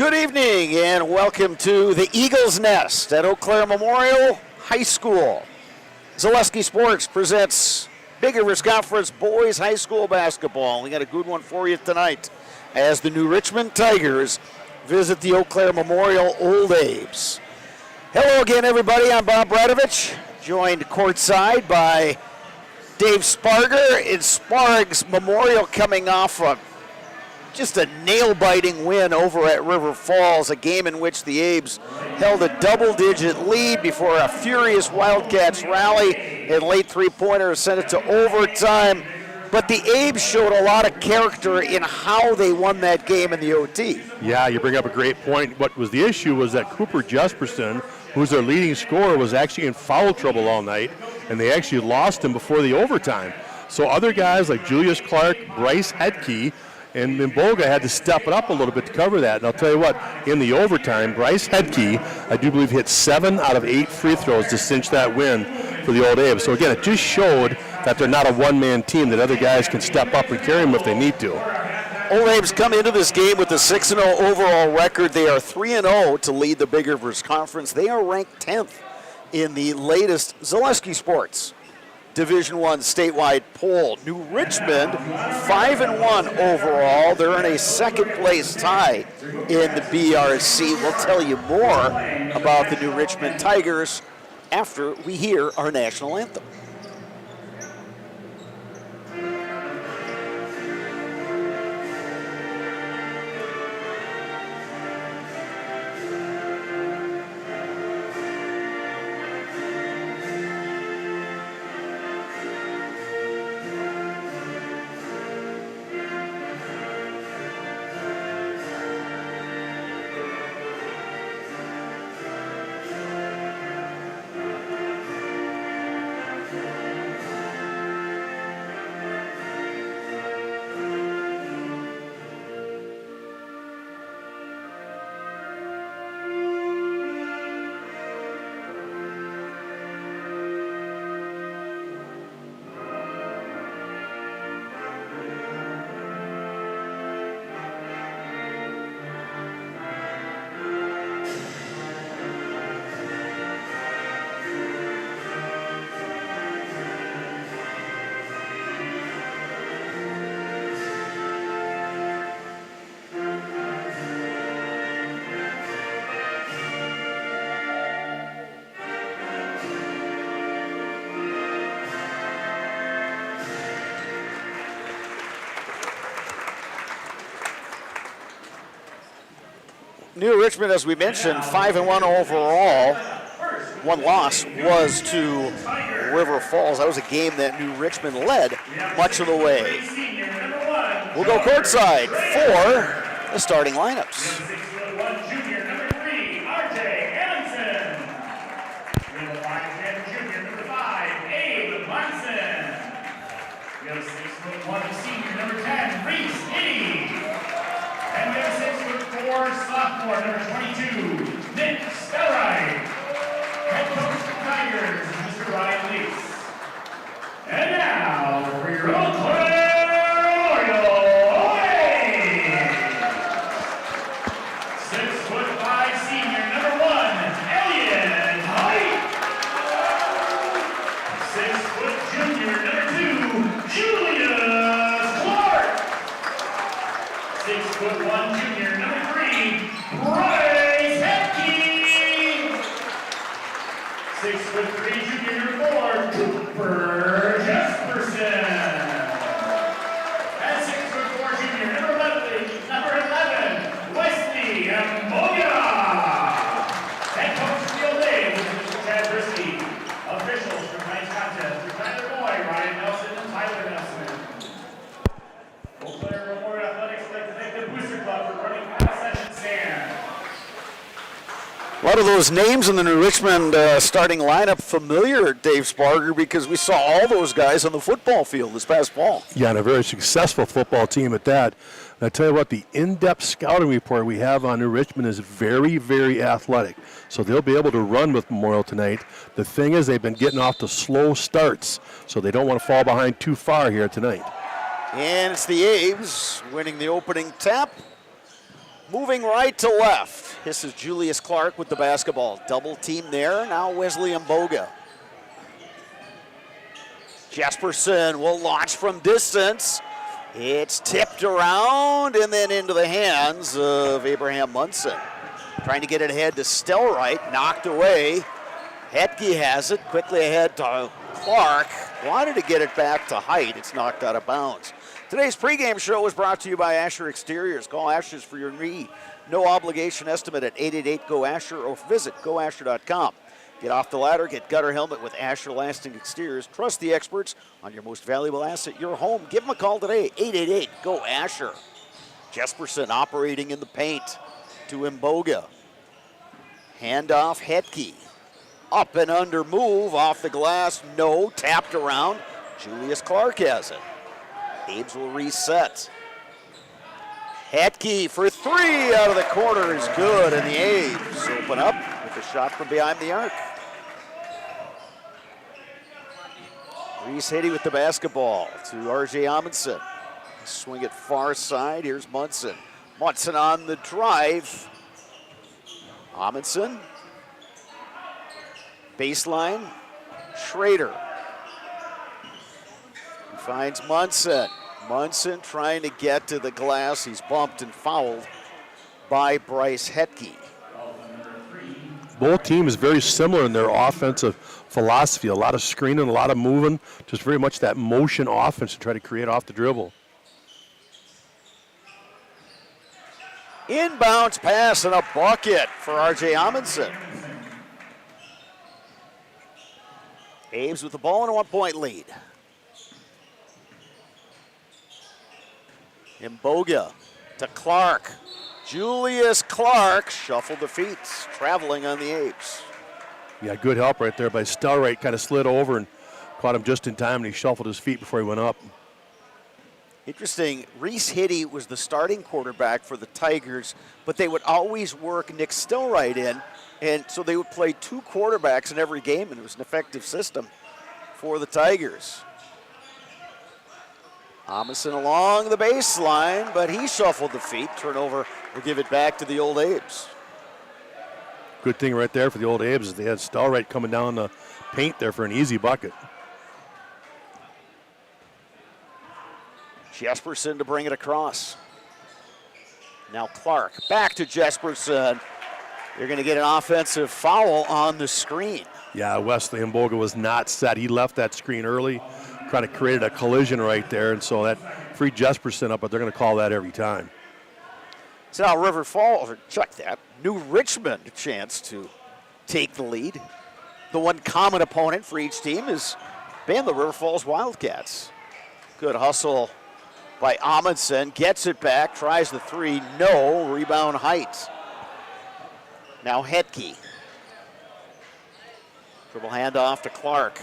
Good evening and welcome to the Eagles Nest at Eau Claire Memorial High School. Zaleski Sports presents Big Rivers Conference Boys High School Basketball. We got a good one for you tonight as the New Richmond Tigers visit the Eau Claire Memorial Old Abe's. Hello again, everybody. I'm Bob Bradovich, joined courtside by Dave Sparger. In Spargs Memorial coming off just a nail-biting win over at River Falls, a game in which the Abes held a double-digit lead before a furious Wildcats rally and late three-pointer sent it to overtime. But the Abes showed a lot of character in how they won that game in the OT. Yeah, you bring up a great point. What was the issue was that Cooper Jesperson, who's their leading scorer, was actually in foul trouble all night, and they actually lost him before the overtime. So other guys like Julius Clark, Bryce Hedke, and Mimboga had to step it up a little bit to cover that. And I'll tell you what, in the overtime, Bryce Hedke, I do believe, hit 7 out of 8 free throws to cinch that win for the Old Abes. So again, it just showed that they're not a one-man team, that other guys can step up and carry them if they need to. Old Abes come into this game with a 6-0 overall record. They are 3-0 to lead the Big Rivers Conference. They are ranked 10th in the latest Zaleski Sports Division I statewide poll. New Richmond, 5-1 overall. They're in a second-place tie in the BRC. We'll tell you more about the New Richmond Tigers after we hear our national anthem. New Richmond, as we mentioned, 5-1 overall. One loss was to River Falls. That was a game that New Richmond led much of the way. We'll go courtside for the starting lineups. Sophomore, number 22, Nick Stellride. Head coach of the Tigers, Mr. Ryan Lease. And now, for your Eau Claire Memorial A's. 6'5" senior, number 1, Elliot Height. 6' junior, number 2, Julius Clark. 6'1" junior, number 3, Bryce Hedke. 6'3" junior, number 4, Cooper Jesperson. And 6'4" junior, number 11, Wesley Mboga. Head coach of the Old Abe's is Mr. Chad Brisky. Officials for tonight's contest are Tyler Boyd, Ryan Nelson, and Tyler Nelson. Eau Claire Memorial Athletics would like to thank the Booster Club for running concession stand. A lot of those names in the New Richmond starting lineup familiar, Dave Sparger, because we saw all those guys on the football field this past fall. Yeah, and a very successful football team at that. And I tell you what, the in-depth scouting report we have on New Richmond is very, very athletic. So they'll be able to run with Memorial tonight. The thing is, they've been getting off to slow starts, so they don't want to fall behind too far here tonight. And it's the Abes winning the opening tap. Moving right to left. This is Julius Clark with the basketball. Double team there. Now Wesley Mboga. Jesperson will launch from distance. It's tipped around and then into the hands of Abraham Munson. Trying to get it ahead to Stelright, knocked away. Hetke has it, quickly ahead to Clark. Wanted to get it back to Height. It's knocked out of bounds. Today's pregame show was brought to you by Asher Exteriors. Call Asher's for your no obligation estimate at 888-GO-ASHER or visit goasher.com. Get off the ladder, get gutter helmet with Asher Lasting Exteriors. Trust the experts on your most valuable asset, your home. Give them a call today, 888-GO-ASHER. Jesperson operating in the paint to Mboga. Handoff Hetke. Up and under move, off the glass, no, tapped around. Julius Clark has it. Abe's will reset. Hetke for three out of the corner is good, and the Abe's open up with a shot from behind the arc. Reese Hitty with the basketball to R.J. Amundsen. Swing it far side, here's Munson. Munson on the drive. Amundsen. Baseline, Schrader. He finds Munson. Munson trying to get to the glass. He's bumped and fouled by Bryce Hetke. Both teams very similar in their offensive philosophy. A lot of screening, a lot of moving, just very much that motion offense to try to create off the dribble. Inbounds pass and a bucket for R.J. Amundsen. Abe's with the ball and a 1-point lead. Mboga to Clark. Julius Clark shuffled the feet, traveling on the Abe's. Yeah, good help right there by Stelright. Kind of slid over and caught him just in time, and he shuffled his feet before he went up. Interesting, Reese Hitty was the starting quarterback for the Tigers, but they would always work Nick Stelright in, and so they would play two quarterbacks in every game, and it was an effective system for the Tigers. Amundsen along the baseline, but he shuffled the feet. Turnover will give it back to the old Abe's. Good thing right there for the old Abe's is they had Stelright coming down the paint there for an easy bucket. Jesperson to bring it across. Now Clark back to Jesperson. You're going to get an offensive foul on the screen. Yeah, Wesley Mboga was not set. He left that screen early, kind of created a collision right there, and so that freed Jesperson up, but they're going to call that every time. So now River Falls, or check that, New Richmond a chance to take the lead. The one common opponent for each team has been the River Falls Wildcats. Good hustle by Amundsen, gets it back, tries the three, no, rebound Height. Now Hetke. Dribble handoff to Clark.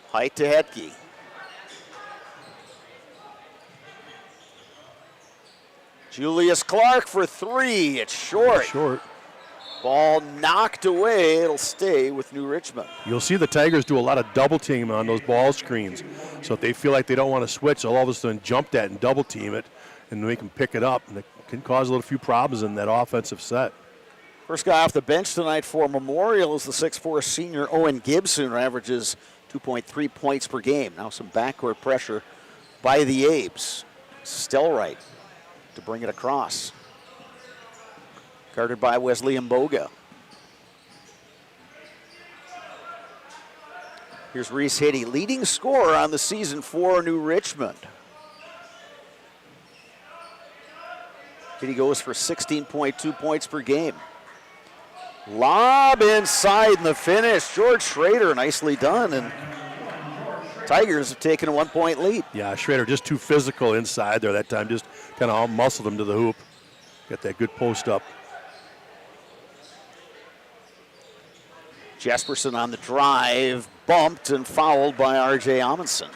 Height to Hetke. Julius Clark for three, it's short. Short. Ball knocked away, it'll stay with New Richmond. You'll see the Tigers do a lot of double team on those ball screens. So if they feel like they don't want to switch, they'll all of a sudden jump that and double team it and make them pick it up. And it can cause a little few problems in that offensive set. First guy off the bench tonight for Memorial is the 6'4" senior Owen Gibson, who averages 2.3 points per game. Now some backcourt pressure by the Abe's. Stelright to bring it across. Guarded by Wesley Mboga. Here's Reese Hitty, leading scorer on the season for New Richmond. Hitty goes for 16.2 points per game. Lob inside in the finish. George Schrader, nicely done. And Tigers have taken a 1-point lead. Yeah, Schrader just too physical inside there that time. Just kind of muscled him to the hoop. Got that good post up. Jesperson on the drive, bumped and fouled by R.J. Amundsen.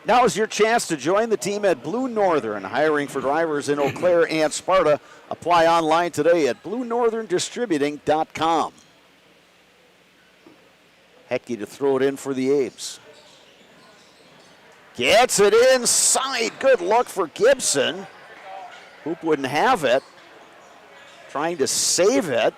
Now is your chance to join the team at Blue Northern, hiring for drivers in Eau Claire and Sparta. Apply online today at BlueNorthernDistributing.com. Hetke to throw it in for the Abe's. Gets it inside. Good luck for Gibson. Hoop wouldn't have it. Trying to save it.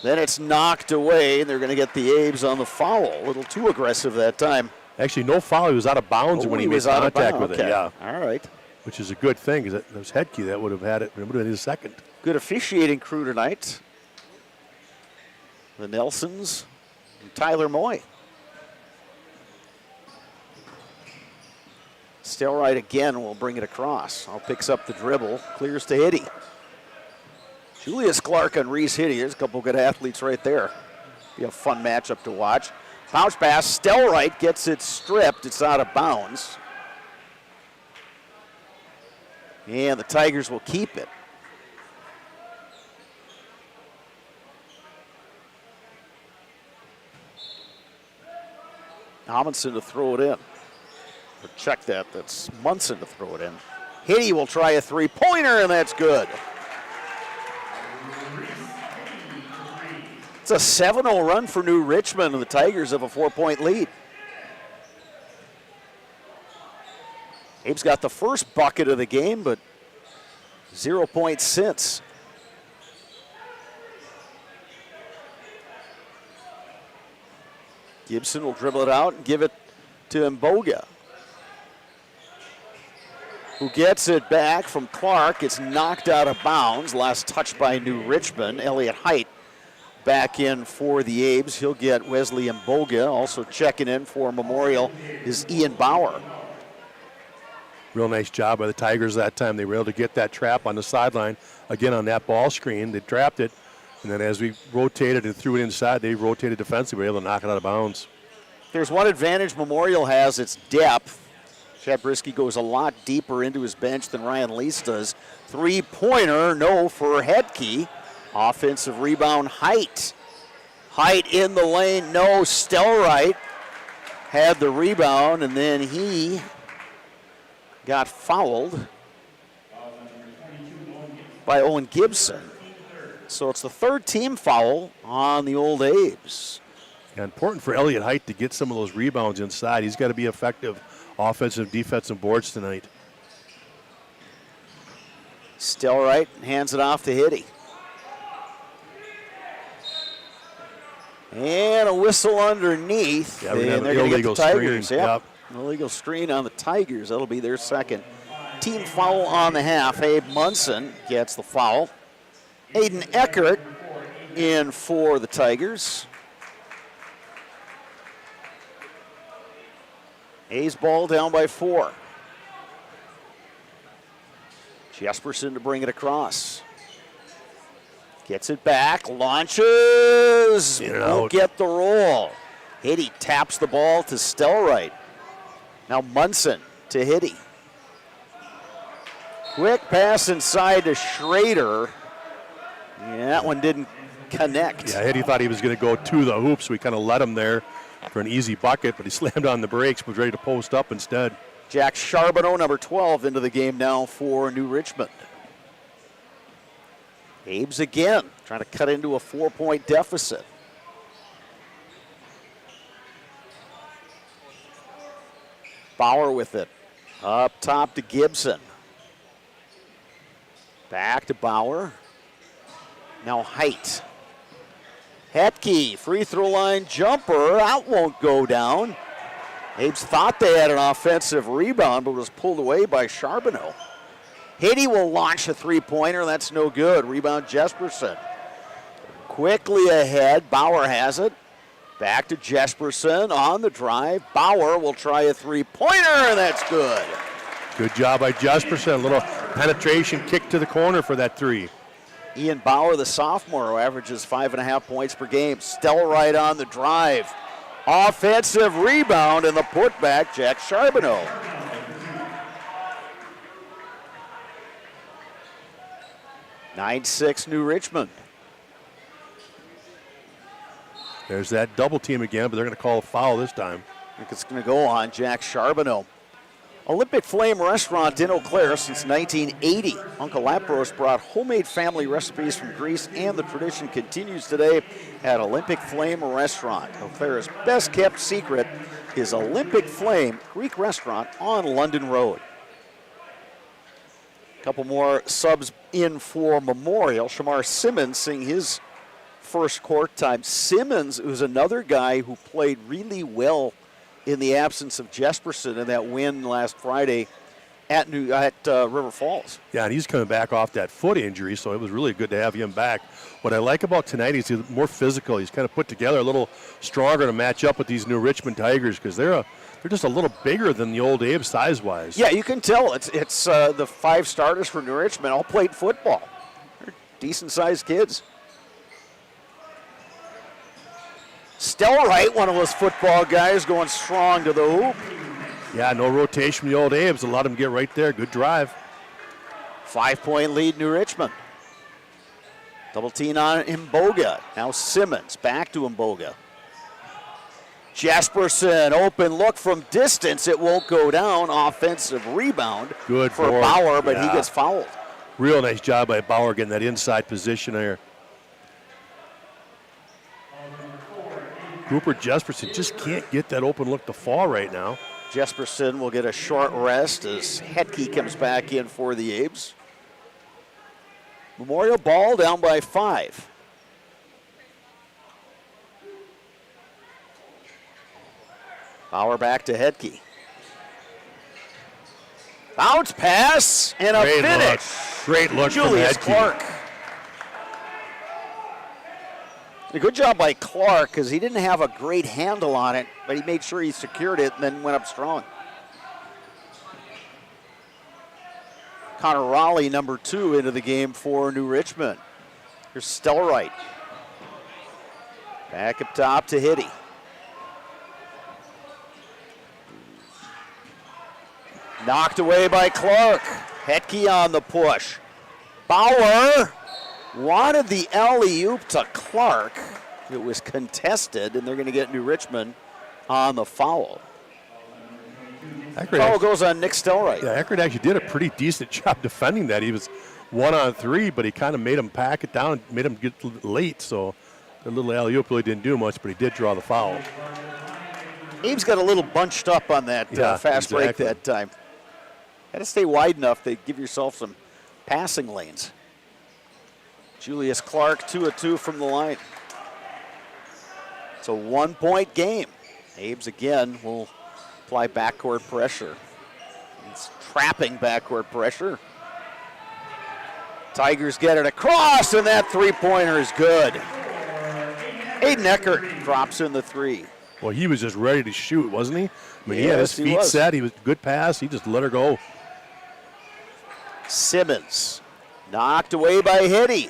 Then it's knocked away, and they're going to get the Abes on the foul. A little too aggressive that time. Actually, no foul. He was out of bounds when he made contact with it. Yeah. All right. Which is a good thing, because that was Hedke that would have had it. It would have been his second. Good officiating crew tonight. The Nelsons and Tyler Moy. Stelrite again will bring it across. All picks up the dribble, clears to Hitty. Julius Clark and Reese Hitty. There's a couple good athletes right there. Be a fun matchup to watch. Bounce pass. Stelrite gets it stripped. It's out of bounds. And the Tigers will keep it. Amundsen to throw it in. Or check that. That's Munson to throw it in. Hitty will try a three-pointer, and that's good. It's a 7-0 run for New Richmond, and the Tigers have a 4-point lead. Abe's got the first bucket of the game, but 0 points since. Gibson will dribble it out and give it to Mboga, who gets it back from Clark. It's knocked out of bounds. Last touch by New Richmond. Elliott Height back in for the Abes. He'll get Wesley Mboga. Also checking in for Memorial is Ian Bauer. Real nice job by the Tigers that time. They were able to get that trap on the sideline. Again, on that ball screen, they trapped it. And then as we rotated and threw it inside, they rotated defensively. They were able to knock it out of bounds. There's one advantage Memorial has. It's depth. Chad Brisky goes a lot deeper into his bench than Ryan Lease does. Three-pointer, no for Hedke. Offensive rebound, Height. Height in the lane, no. Stelrite had the rebound, and then he got fouled by Owen Gibson. So it's the third team foul on the Old Abes. Yeah, important for Elliott Height to get some of those rebounds inside. He's got to be effective offensive, defensive boards tonight. Stelrite hands it off to Hitty. And a whistle underneath. Yeah, and they're going to get the Tigers. Screen. Yep. An illegal screen on the Tigers. That'll be their second team foul on the half. Abe Munson gets the foul. Aiden Eckert in for the Tigers. A's ball down by 4. Jesperson to bring it across. Gets it back, launches, won't get the roll. Hitty taps the ball to Stelrite. Now Munson to Hitty. Quick pass inside to Schrader. Yeah, that one didn't connect. Yeah, Hitty thought he was going to go to the hoop, so we kind of let him there for an easy bucket, but he slammed on the brakes, was ready to post up instead. Jack Charbonneau, number 12, into the game now for New Richmond. Abes again, trying to cut into a 4-point deficit. Bauer with it. Up top to Gibson. Back to Bauer. Now Height. Hetke, free throw line jumper. That won't go down. Abes thought they had an offensive rebound, but was pulled away by Charbonneau. Hitty will launch a three-pointer. That's no good. Rebound Jesperson. Quickly ahead. Bauer has it. Back to Jesperson on the drive. Bauer will try a three-pointer, and that's good. Good job by Jesperson. A little penetration kick to the corner for that three. Ian Bauer, the sophomore, who averages 5.5 points per game. Stelrite on the drive. Offensive rebound and the putback, Jack Charbonneau. (9-6) New Richmond. There's that double team again, but they're going to call a foul this time. I think it's going to go on Jack Charbonneau. Olympic Flame Restaurant in Eau Claire since 1980. Uncle Lapros brought homemade family recipes from Greece, and the tradition continues today at Olympic Flame Restaurant. Eau Claire's best kept secret is Olympic Flame Greek Restaurant on London Road. A couple more subs in for Memorial. Shamar Simmons seeing his first court time. Simmons, who's another guy who played really well in the absence of Jesperson in that win last Friday at River Falls. Yeah, and he's coming back off that foot injury, so it was really good to have him back. What I like about tonight is he's more physical. He's kind of put together a little stronger to match up with these new Richmond Tigers because they're just a little bigger than the old Abe size-wise. Yeah, you can tell. It's the 5 starters for New Richmond all played football. They're decent-sized kids. Stellright, one of those football guys, going strong to the hoop. Yeah, no rotation from the old Abes. Let him get right there. Good drive. 5-point lead, New Richmond. Double team on Mboga. Now Simmons back to Mboga. Jesperson, open look from distance. It won't go down. Offensive rebound Good for board. Bauer, but Yeah. he gets fouled. Real nice job by Bauer getting that inside position there. Cooper Jesperson just can't get that open look to fall right now. Jesperson will get a short rest as Hetke comes back in for the Abes. Memorial ball down by 5. Bauer back to Hetke. Bounce pass and a Great finish. look. Great look from Julius Hetke. Clark. A good job by Clark because he didn't have a great handle on it, but he made sure he secured it and then went up strong. Connor Raleigh, number 2, into the game for New Richmond. Here's Stellright. Back up top to Hitty. Knocked away by Clark. Hetke on the push. Bauer wanted the alley-oop to Clark. It was contested, and they're going to get New Richmond on the foul. Foul goes on Nick Stellright. Yeah, Eckert actually did a pretty decent job defending that. He was 1-on-3, but he kind of made him pack it down, made him get late. So the little alley-oop really didn't do much, but he did draw the foul. Abe's got a little bunched up on that fast break that time. Got to stay wide enough to give yourself some passing lanes. Julius Clark, 2 of 2 from the line. It's a 1-point game. Abe's again will apply backcourt pressure. It's trapping backcourt pressure. Tigers get it across, and that 3-pointer is good. Aiden Eckert drops in the 3. Well, he was just ready to shoot, wasn't he? I mean, he had Yes, his he feet was. set. He was good pass. He just let her go. Simmons knocked away by Hitty.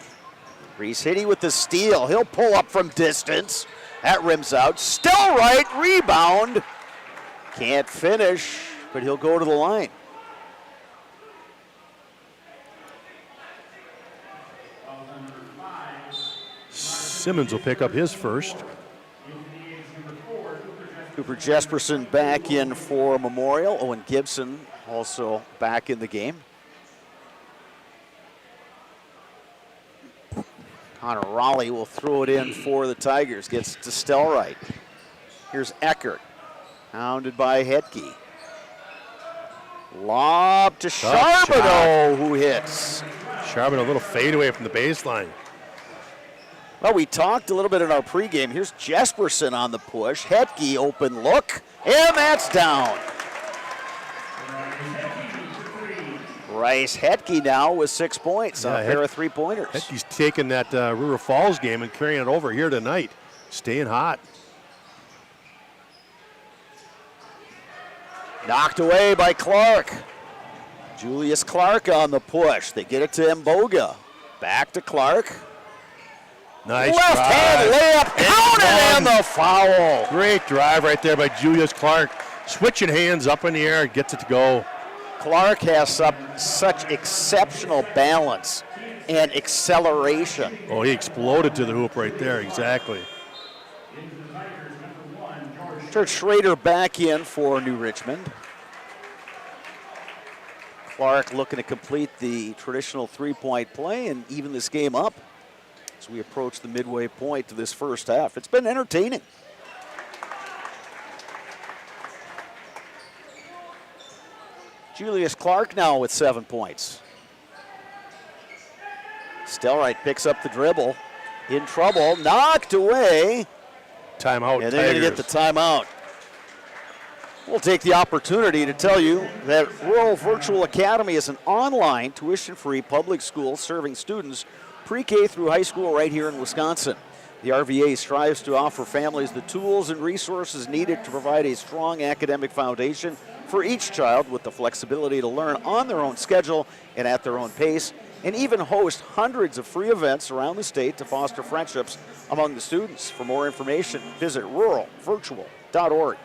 Reese Hitty with the steal. He'll pull up from distance. That rims out. Still right. Rebound. Can't finish, but he'll go to the line. Simmons will pick up his first. Cooper Jesperson back in for Memorial. Owen Gibson also back in the game. Connor Raleigh will throw it in for the Tigers. Gets to Stellright. Here's Eckert. Hounded by Hetke. Lob to Charbonneau, who hits. Charbonneau, a little fadeaway from the baseline. Well, we talked a little bit in our pregame. Here's Jesperson on the push. Hetke, open look, and that's down. Bryce Hetke now with 6 points on a pair of 3-pointers. Hetke's taking that River Falls game and carrying it over here tonight. Staying hot. Knocked away by Clark. Julius Clark on the push. They get it to Mboga. Back to Clark. Nice Left drive. hand layup, counted, and the foul. Great drive right there by Julius Clark. Switching hands up in the air, gets it to go. Clark has such exceptional balance and acceleration. Oh, he exploded to the hoop right there, exactly. George Schrader back in for New Richmond. Clark looking to complete the traditional three-point play and even this game up as we approach the midway point to this first half. It's been entertaining. Julius Clark now with 7 points. Stelrite picks up the dribble. In trouble, knocked away. Timeout, And they're going to get the timeout. We'll take the opportunity to tell you that Rural Virtual Academy is an online, tuition-free public school serving students pre-K through high school right here in Wisconsin. The RVA strives to offer families the tools and resources needed to provide a strong academic foundation for each child with the flexibility to learn on their own schedule and at their own pace, and even host hundreds of free events around the state to foster friendships among the students. For more information, visit ruralvirtual.org.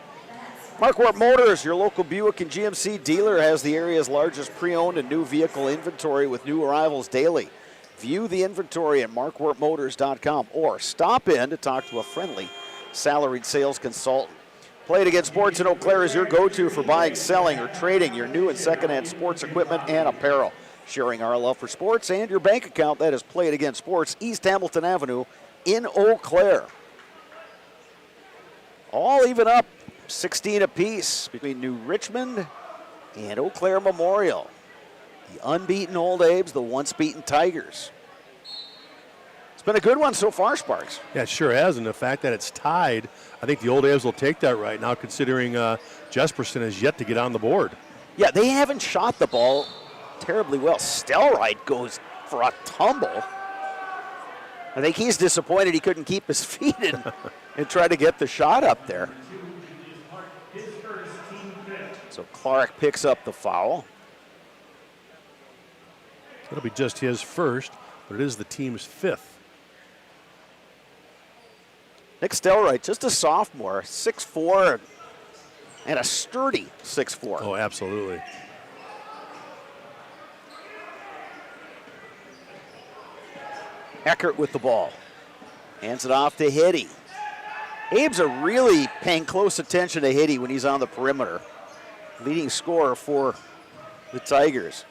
Marquardt Motors, your local Buick and GMC dealer, has the area's largest pre-owned and new vehicle inventory with new arrivals daily. View the inventory at marquardtmotors.com or stop in to talk to a friendly salaried sales consultant. Play It Again Sports in Eau Claire is your go-to for buying, selling, or trading your new and second-hand sports equipment and apparel. Sharing our love for sports and your bank account, that is Play It Again Sports, East Hamilton Avenue in Eau Claire. All even up, 16 apiece between New Richmond and Eau Claire Memorial. The unbeaten Old Abes, the once beaten Tigers. It's been a good one so far, Sparks. Yeah, it sure has, and the fact that it's tied, I think the Old Abes will take that right now, considering Jesperson has yet to get on the board. Yeah, they haven't shot the ball terribly well. Stelrite goes for a tumble. I think he's disappointed he couldn't keep his feet and try to get the shot up there. So Clark picks up the foul. It'll be just his first, but it is the team's fifth. Nick Stelrite, just a sophomore, 6'4", and a sturdy 6'4". Oh, absolutely. Eckert with the ball. Hands it off to Hitty. Abe's are really paying close attention to Hitty when he's on the perimeter. Leading scorer for the Tigers.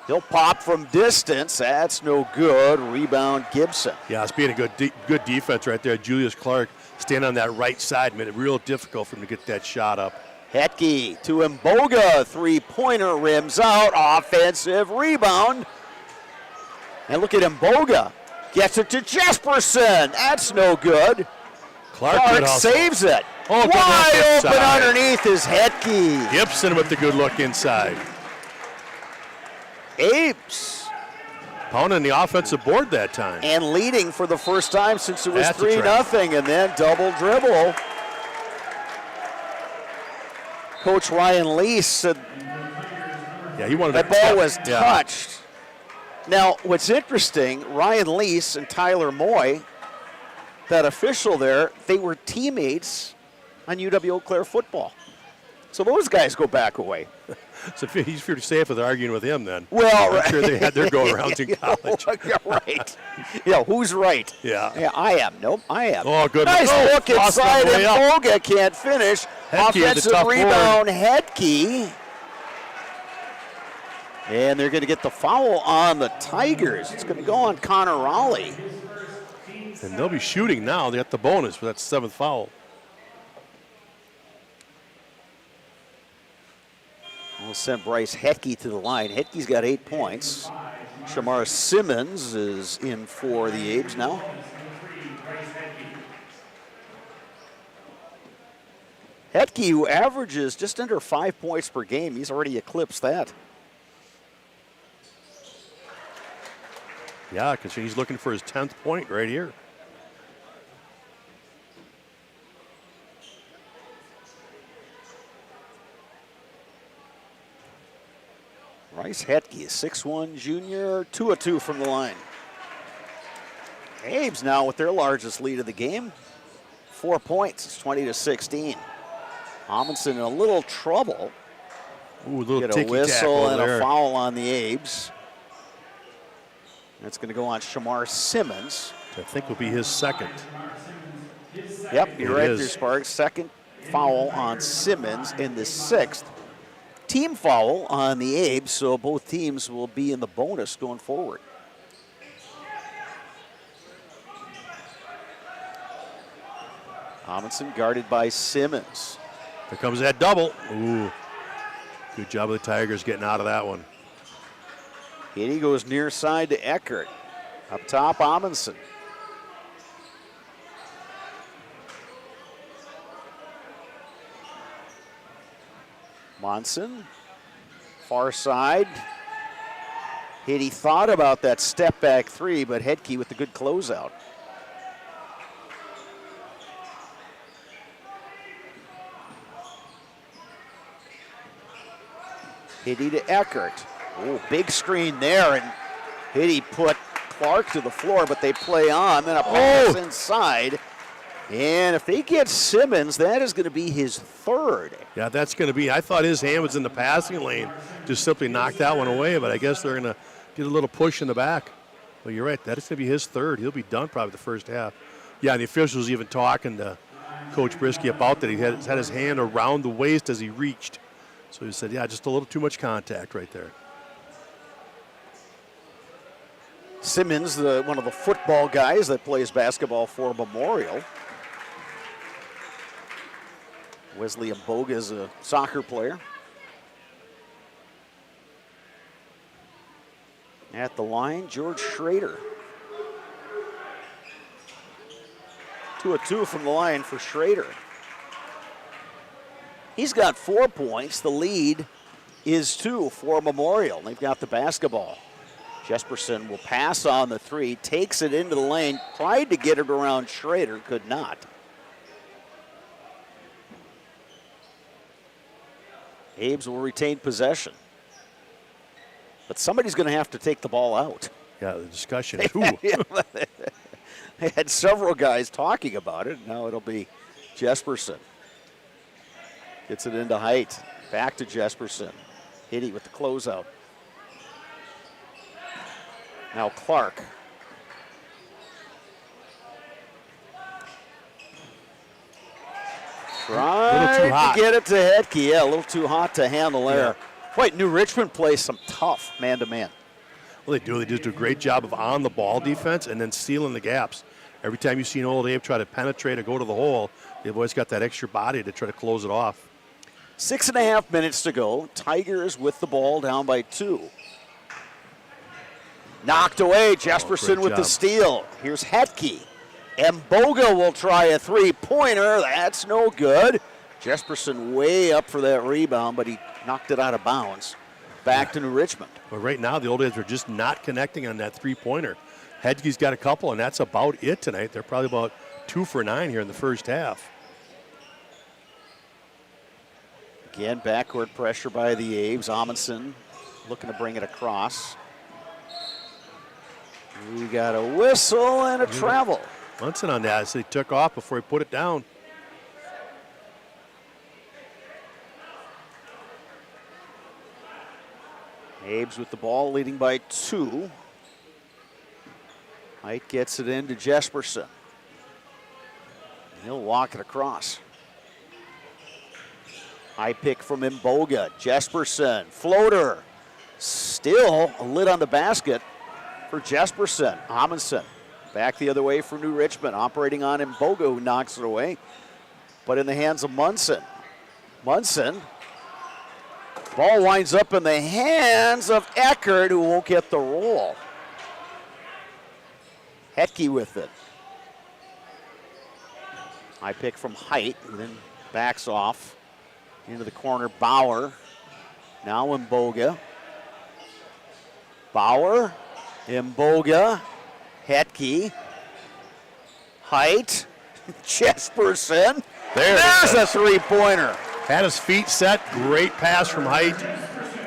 He'll pop from distance. That's no good. Rebound, Gibson. Yeah, it's being a good defense right there. Julius Clark standing on that right side made it real difficult for him to get that shot up. Hetke to Mboga. Three-pointer rims out. Offensive rebound. And look at Mboga. Gets it to Jesperson. That's no good. Clark saves it. Oh, wide open underneath is Hetke. Gibson with the good look inside. Apes. Pounding the offensive board that time. And leading for the first time since it was That's 3-0, and then double dribble. Coach Ryan Lease said he wanted that ball was touched. Now, what's interesting, Ryan Lease and Tyler Moy, that official there, they were teammates on UW Eau Claire football. So those guys go back away. So he's pretty safe with arguing with him then. Well, I'm sure they had their go-arounds in college. Yeah, right. Yeah, who's right? Yeah. I am. Nope, I am. Oh, good. Nice look inside, and Boga can't finish. Hetke Offensive rebound, Hetke. And they're going to get the foul on the Tigers. It's going to go on Connor Raleigh. And they'll be shooting now. They got the bonus for that seventh foul. We'll send Bryce Hetke to the line. Hetke's got 8 points. Shamar Simmons is in for the Abes now. Hetke, who averages just under 5 points per game, he's already eclipsed that. Yeah, because he's looking for his 10th point right here. Bryce Hetke, 6'1" junior, 2 of 2 from the line. Abes now with their largest lead of the game. 4 points, it's 20-16. Amundsen in a little trouble. Ooh, a little get a whistle and a foul on the Abes. That's going to go on Shamar Simmons. I think will be his second. Yep, you're right there, Sparks. Second foul on Simmons in the 6th team foul on the Abes, so both teams will be in the bonus going forward. Amundsen guarded by Simmons. Here comes that double. Ooh, good job of the Tigers getting out of that one. Hitty goes near side to Eckert. Up top, Amundsen. Monson, far side. Hitty thought about that step back three, but Hedke with the good closeout. Hitty to Eckert. Oh, big screen there, and Hitty put Clark to the floor, but they play on. Then a pass inside. And if they get Simmons, that is going to be his third. Yeah, that's going to be, I thought his hand was in the passing lane. Just simply knocked that one away, but I guess they're going to get a little push in the back. But you're right, that is going to be his third. He'll be done probably the first half. Yeah, and the officials even talking to Coach Brisky about that. He had his hand around the waist as he reached. So he said, yeah, just a little too much contact right there. Simmons, one of the football guys that plays basketball for Memorial. Wesley Mboga is a soccer player. At the line, George Schrader. 2 of 2 from the line for Schrader. He's got 4 points. The lead is 2 for Memorial. They've got the basketball. Jesperson will pass on the three, takes it into the lane, tried to get it around Schrader, could not. Abes will retain possession. But somebody's going to have to take the ball out. Yeah, the discussion. Who? They had several guys talking about it. Now it'll be Jesperson. Gets it into height. Back to Jesperson. Hitty with the closeout. Now Clark. Trying to get it to Hedke. Yeah, a little too hot to handle there. Wait, New Richmond plays some tough man-to-man. Well, they do. They just do a great job of on-the-ball defense and then sealing the gaps. Every time you see an Old Abe try to penetrate or go to the hole, they've always got that extra body to try to close it off. 6.5 minutes to go. Tigers with the ball down by 2. Knocked away. Jesperson with the steal. Here's Hedke. Mboga will try a three-pointer. That's no good. Jesperson way up for that rebound, but he knocked it out of bounds. Back to New Richmond. But right now, the Old A's are just not connecting on that three-pointer. Hedge's got a couple, and that's about it tonight. They're probably about 2 for 9 here in the first half. Again, backcourt pressure by the Abes. Amundsen looking to bring it across. We got a whistle and a travel. Munson on that, so he took off before he put it down. Abes with the ball, leading by 2. Height gets it into Jesperson. He'll walk it across. High pick from Mboga. Jesperson, floater. Still a lid on the basket for Jesperson. Amundsen back the other way for New Richmond, operating on Mboga, who knocks it away. But in the hands of Munson. Munson. Ball winds up in the hands of Eckert, who won't get the roll. Hedke with it. High pick from Height, and then backs off into the corner. Bauer. Now Mboga. Bauer. Mboga. Hedke. Height. Jesperson. There's a three-pointer. Had his feet set. Great pass from Height.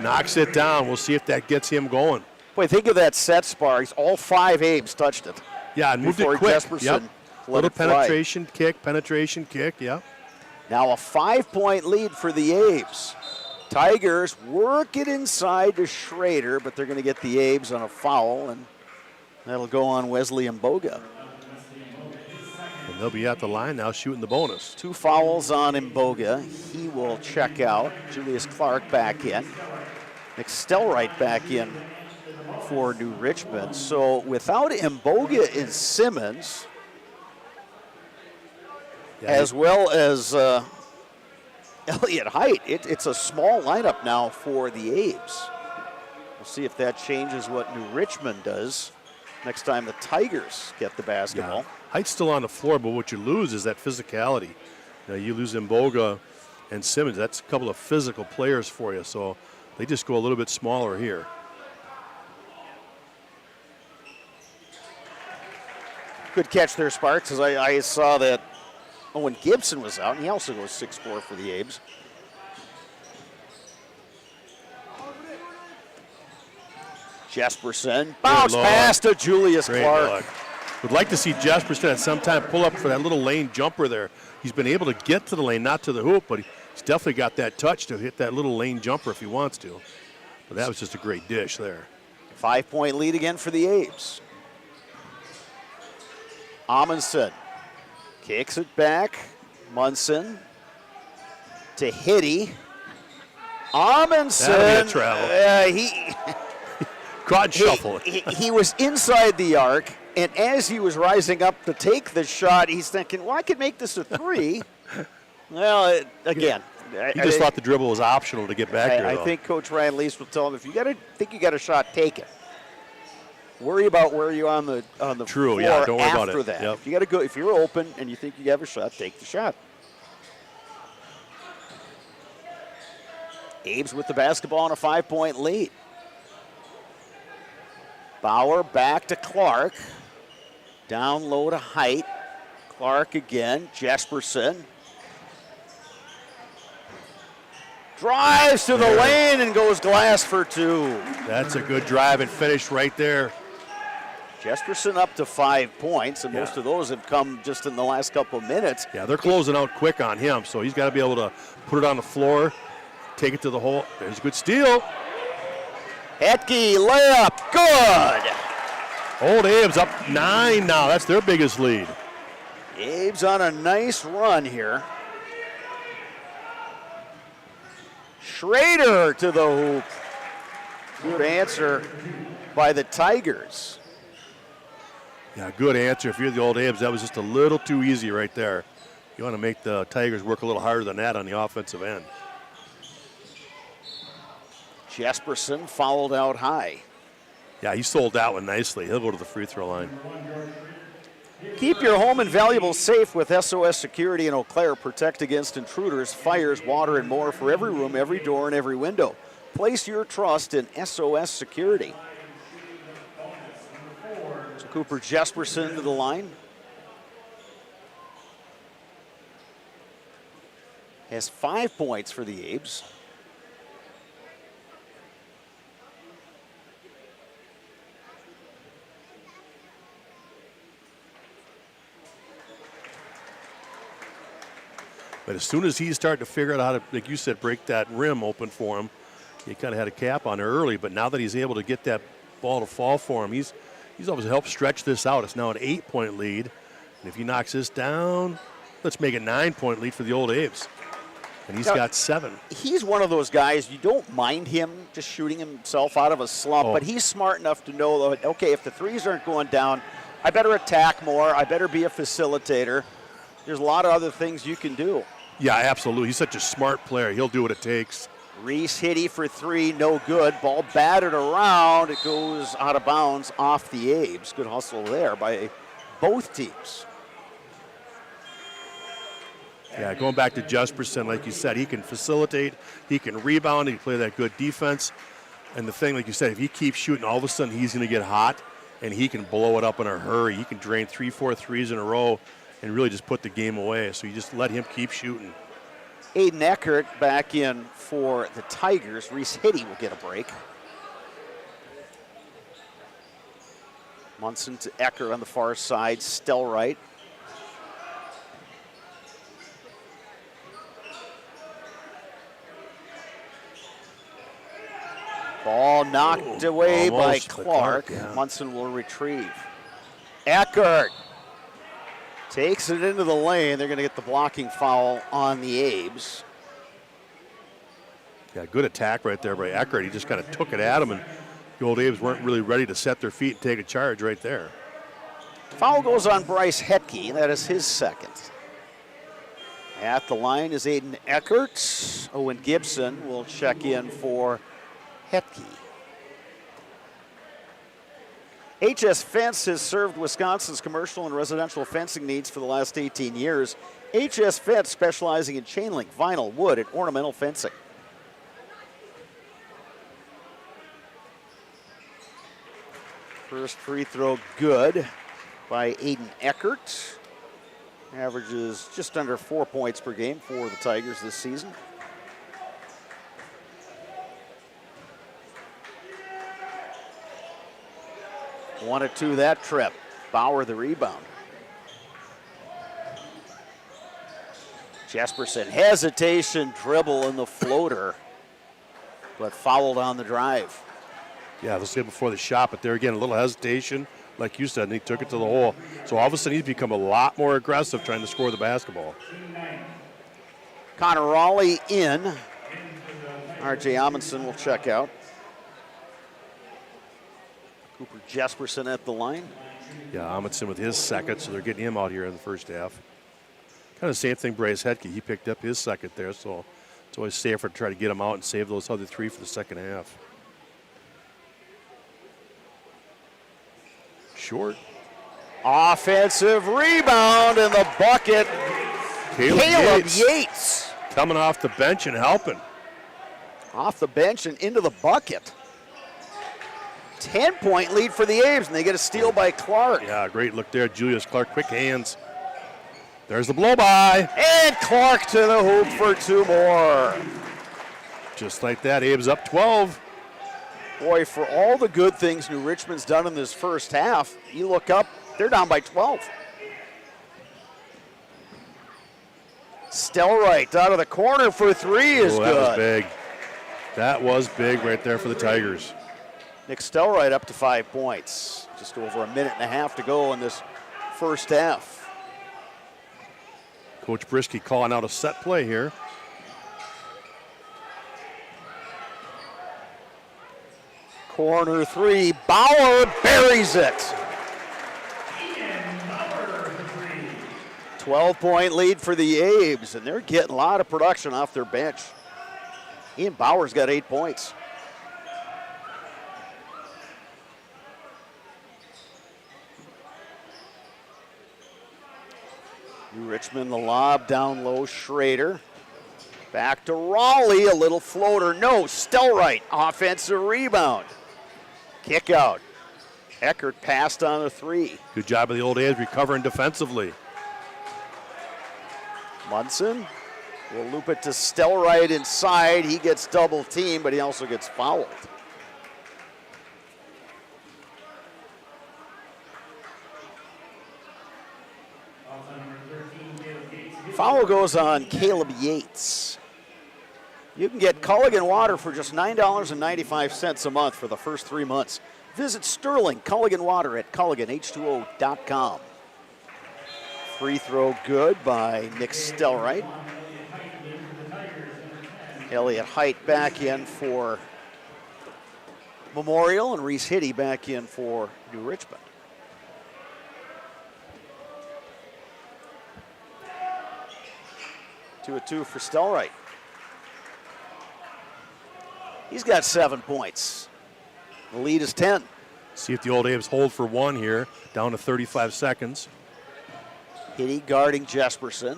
Knocks it down. We'll see if that gets him going. Boy, think of that set, Sparks. All 5 Abes touched it. Yeah, and moved it quick. Jesperson little penetration kick, yeah. Now a 5-point lead for the Abes. Tigers work it inside to Schrader, but they're going to get the Abes on a foul, and that'll go on Wesley Mboga. And He'll be at the line now shooting the bonus. 2 fouls on Imboga. He will check out. Julius Clark back in. Nick Stelright back in for New Richmond. So without Imboga and Simmons, as well as Elliott Height, it's a small lineup now for the Abes. We'll see if that changes what New Richmond does next time the Tigers get the basketball. Yeah. Height's still on the floor, but what you lose is that physicality. You lose Imboga and Simmons. That's a couple of physical players for you, so they just go a little bit smaller here. Good catch there, Sparks, as I saw that Owen Gibson was out, and he also goes 6'4" for the Abes. Jesperson, bounce pass to Julius Clark. Would like to see Jesperson at some time pull up for that little lane jumper there. He's been able to get to the lane, not to the hoop, but he's definitely got that touch to hit that little lane jumper if he wants to. But that was just a great dish there. 5-point lead again for the Abes. Amundsen kicks it back. Munson to Hitty. Amundsen. That'll be a travel. Caught shuffle. He was inside the arc, and as he was rising up to take the shot, he's thinking, well, I could make this a 3. Well, again. He just thought the dribble was optional to get back there, I though. think Coach Ryan Lease will tell him, if you think you got a shot, take it. Worry about where you're on the True, floor yeah, don't worry after about it. that. Yep. If you got to go, if you're open and you think you have a shot, take the shot. Abes with the basketball on a 5-point lead. Bauer back to Clark. Down low to Height. Clark again. Jesperson. Drives to the lane and goes glass for 2. That's a good drive and finish right there. Jesperson up to 5 points, and most of those have come just in the last couple of minutes. Yeah, they're closing out quick on him, so he's got to be able to put it on the floor, take it to the hole. There's a good steal. Hetke layup, good. Old Abes up 9 now. That's their biggest lead. Abes on a nice run here. Schrader to the hoop. Good answer by the Tigers. Yeah, good answer. If you're the Old Abes, that was just a little too easy right there. You want to make the Tigers work a little harder than that on the offensive end. Jesperson fouled out high. Yeah, he sold that one nicely. He'll go to the free throw line. Keep your home and valuables safe with SOS Security in Eau Claire. Protect against intruders, fires, water, and more for every room, every door, and every window. Place your trust in SOS Security. So Cooper Jesperson to the line. Has 5 points for the Abes. But as soon as he's starting to figure out how to, like you said, break that rim open for him, he kind of had a cap on there early, but now that he's able to get that ball to fall for him, he's always helped stretch this out. It's now an 8-point lead. And if he knocks this down, let's make it a 9-point lead for the Old Abes. And he's got 7. He's one of those guys, you don't mind him just shooting himself out of a slump, but he's smart enough to know that, okay, if the threes aren't going down, I better attack more, I better be a facilitator. There's a lot of other things you can do. Yeah, absolutely. He's such a smart player. He'll do what it takes. Reese Hitty for 3, no good. Ball batted around. It goes out of bounds off the Abes. Good hustle there by both teams. Yeah, going back to Jesperson, like you said, he can facilitate, he can rebound, he can play that good defense. And the thing, like you said, if he keeps shooting, all of a sudden he's going to get hot, and he can blow it up in a hurry. He can drain 3-4 threes in a row and really just put the game away. So you just let him keep shooting. Aiden Eckert back in for the Tigers. Reese Hitty will get a break. Munson to Eckert on the far side. Stelright. Ball knocked away by Clark. Yeah. Munson will retrieve. Eckert Takes it into the lane. They're going to get the blocking foul on the Abes. Yeah, good attack right there by Eckert. He just kind of took it at him, and the old Abes weren't really ready to set their feet and take a charge right there. Foul goes on Bryce Hetke. That is his second. At the line is Aiden Eckert. Owen Gibson will check in for Hetke. HS Fence has served Wisconsin's commercial and residential fencing needs for the last 18 years. HS Fence specializing in chain link, vinyl, wood, and ornamental fencing. First free throw good by Aiden Eckert. Averages just under 4 points per game for the Tigers this season. One or two that trip. Bauer the rebound. Jesperson, hesitation, dribble in the floater, but fouled on the drive. Yeah, let's say before the shot, but there again, a little hesitation, like you said, and he took it to the hole. So all of a sudden, he's become a lot more aggressive trying to score the basketball. Connor Raleigh in. R.J. Amundsen will check out. Cooper Jesperson at the line. Yeah, Amundsen with his second, so they're getting him out here in the first half. Kind of the same thing Bryce Hetke. He picked up his second there, so it's always safer to try to get him out and save those other three for the second half. Short. Offensive rebound in the bucket. Caleb Yates. Coming off the bench and helping. Off the bench and into the bucket. 10-point lead for the Abes, and they get a steal by Clark. Yeah, great look there. Julius Clark, quick hands. There's the blow by. And Clark to the hoop for two more. Just like that, Abes up 12. Boy, for all the good things New Richmond's done in this first half, you look up, they're down by 12. Stelright out of the corner for three is good. That was big. That was big right there for the Tigers. Nick Stelright up to 5 points. Just over a minute and a half to go in this first half. Coach Brisky calling out a set play here. Corner three, Bauer buries it. 12-point lead for the Abes, and they're getting a lot of production off their bench. Ian Bauer's got 8 points. New Richmond, the lob down low, Schrader. Back to Raleigh, a little floater, no, Stelright, offensive rebound. Kick out. Eckert passed on a three. Good job of the old Abes recovering defensively. Munson will loop it to Stelright inside. He gets double teamed, but he also gets fouled. Foul goes on Caleb Yates. You can get Culligan water for just $9.95 a month for the first 3 months. Visit Sterling Culligan Water at CulliganH2O.com. Free throw good by Nick Stelright. Elliott Height back in for Memorial, and Reese Hitty back in for New Richmond. Two of two for Stelright. He's got 7 points. The lead is 10. See if the old Abes hold for one here, down to 35 seconds. Hitty guarding Jesperson.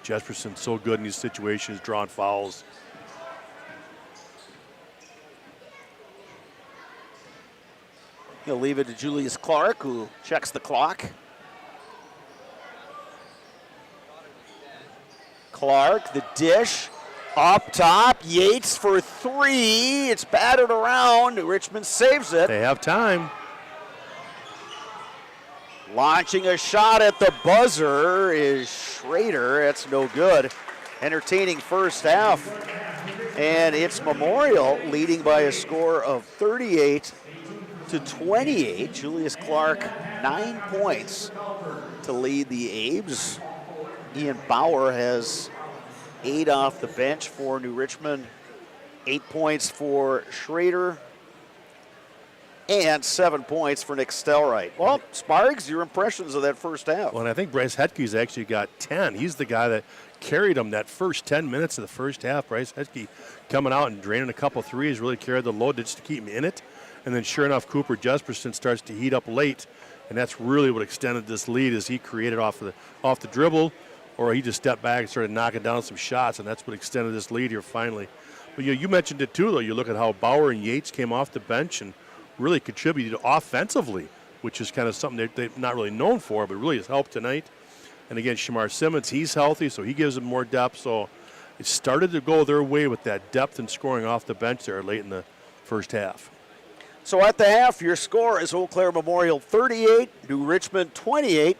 Jesperson's so good in these situations, drawing fouls. He'll leave it to Julius Clark, who checks the clock. Clark, the dish, up top, Yates for three. It's batted around. Richmond saves it. They have time. Launching a shot at the buzzer is Schrader. That's no good. Entertaining first half. And it's Memorial leading by a score of to 28. Julius Clark, 9 points to lead the Abes. Ian Bauer has 8 off the bench for New Richmond, 8 points for Schrader, and 7 points for Nick Stelright. Well, Sparks, your impressions of that first half? Well, and I think Bryce Hetke's actually got 10. He's the guy that carried him that first 10 minutes of the first half. Bryce Hetke coming out and draining a couple threes, really carried the load just to keep him in it. And then sure enough, Cooper Jesperson starts to heat up late, and that's really what extended this lead as he created off the dribble, or he just stepped back and started knocking down some shots, and that's what extended this lead here finally. But you mentioned it too, though. You look at how Bauer and Yates came off the bench and really contributed offensively, which is kind of something they're not really known for, but really has helped tonight. And again, Shamar Simmons, he's healthy, so he gives them more depth. So it started to go their way with that depth and scoring off the bench there late in the first half. So at the half, your score is Eau Claire Memorial 38, New Richmond 28.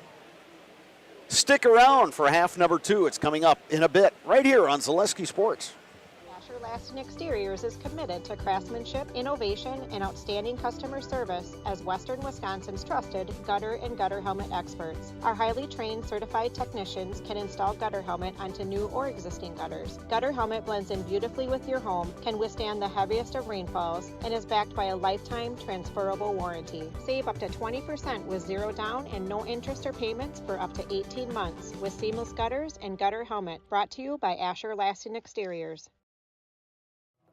Stick around for half number 2. It's coming up in a bit right here on Zaleski Sports. Lasting Exteriors is committed to craftsmanship, innovation, and outstanding customer service as Western Wisconsin's trusted gutter and gutter helmet experts. Our highly trained certified technicians can install gutter helmet onto new or existing gutters. Gutter helmet blends in beautifully with your home, can withstand the heaviest of rainfalls, and is backed by a lifetime transferable warranty. Save up to 20% with zero down and no interest or payments for up to 18 months with seamless gutters and gutter helmet. Brought to you by Asher Lasting Exteriors.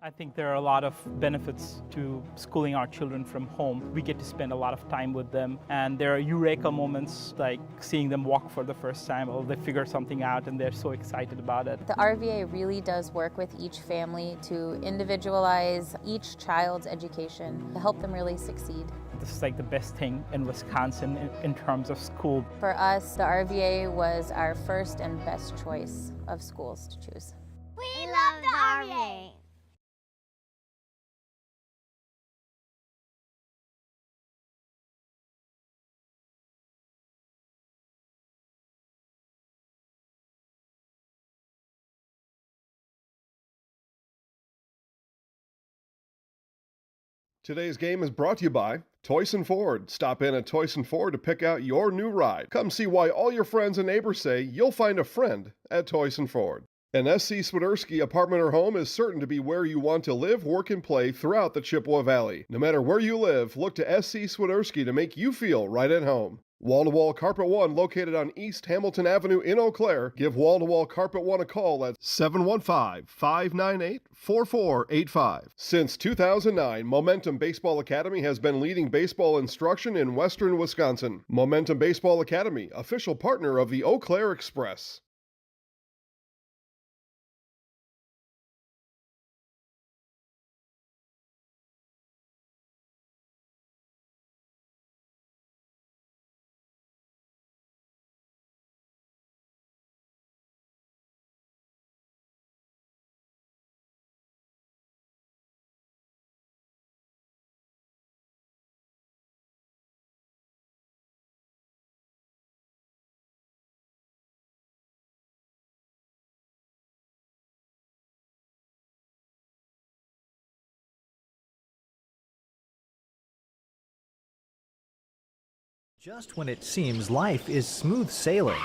I think there are a lot of benefits to schooling our children from home. We get to spend a lot of time with them, and there are eureka moments like seeing them walk for the first time, or they figure something out and they're so excited about it. The RVA really does work with each family to individualize each child's education to help them really succeed. This is like the best thing in Wisconsin in terms of school. For us, the RVA was our first and best choice of schools to choose. We love the RVA. Today's game is brought to you by Toyson Ford. Stop in at Toyson Ford to pick out your new ride. Come see why all your friends and neighbors say you'll find a friend at Toyson Ford. An SC Swiderski apartment or home is certain to be where you want to live, work, and play throughout the Chippewa Valley. No matter where you live, look to SC Swiderski to make you feel right at home. Wall-to-Wall Carpet One, located on East Hamilton Avenue in Eau Claire. Give Wall-to-Wall Carpet One a call at 715-598-4485. Since 2009, Momentum Baseball Academy has been leading baseball instruction in western Wisconsin. Momentum Baseball Academy, official partner of the Eau Claire Express. Just when it seems life is smooth sailing,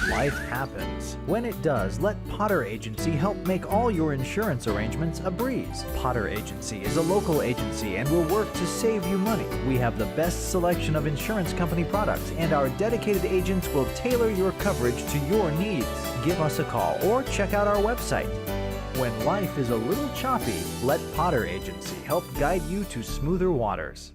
life happens. When it does, let Potter Agency help make all your insurance arrangements a breeze. Potter Agency is a local agency and will work to save you money. We have the best selection of insurance company products, and our dedicated agents will tailor your coverage to your needs. Give us a call or check out our website. When life is a little choppy, let Potter Agency help guide you to smoother waters.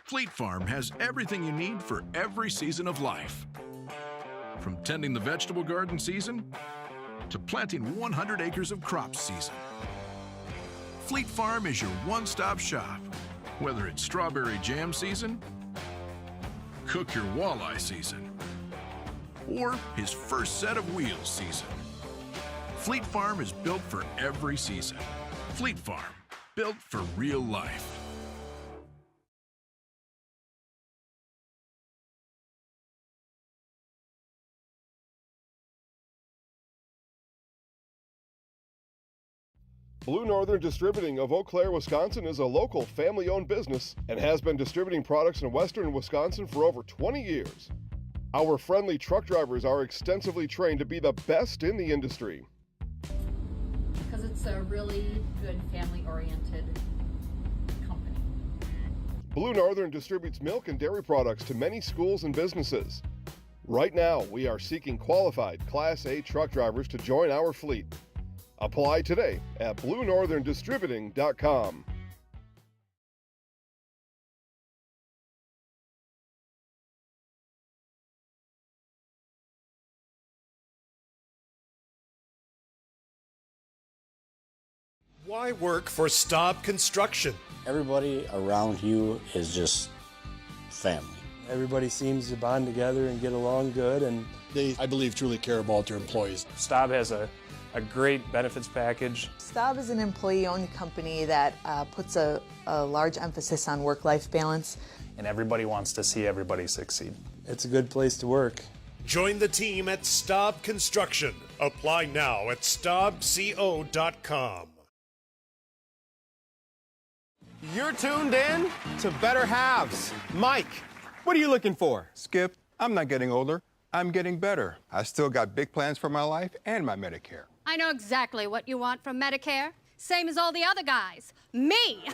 Fleet Farm has everything you need for every season of life. From tending the vegetable garden season to planting 100 acres of crops season. Fleet Farm is your one-stop shop. Whether it's strawberry jam season, cook your walleye season, or his first set of wheels season. Fleet Farm is built for every season. Fleet Farm, built for real life. Blue Northern Distributing of Eau Claire, Wisconsin is a local family-owned business and has been distributing products in western Wisconsin for over 20 years. Our friendly truck drivers are extensively trained to be the best in the industry. Because it's a really good family-oriented company. Blue Northern distributes milk and dairy products to many schools and businesses. Right now, we are seeking qualified Class A truck drivers to join our fleet. Apply today at BlueNorthernDistributing.com. Why work for Staub Construction? Everybody around you is just family. Everybody seems to bond together and get along good, and They, I believe, truly care about their employees. Staub has a great benefits package. Staub is an employee-owned company that puts a large emphasis on work-life balance. And everybody wants to see everybody succeed. It's a good place to work. Join the team at Staub Construction. Apply now at staubco.com. You're tuned in to Better Halves. Mike, what are you looking for? Skip, I'm not getting older. I'm getting better. I still got big plans for my life and my Medicare. I know exactly what you want from Medicare. Same as all the other guys. Me!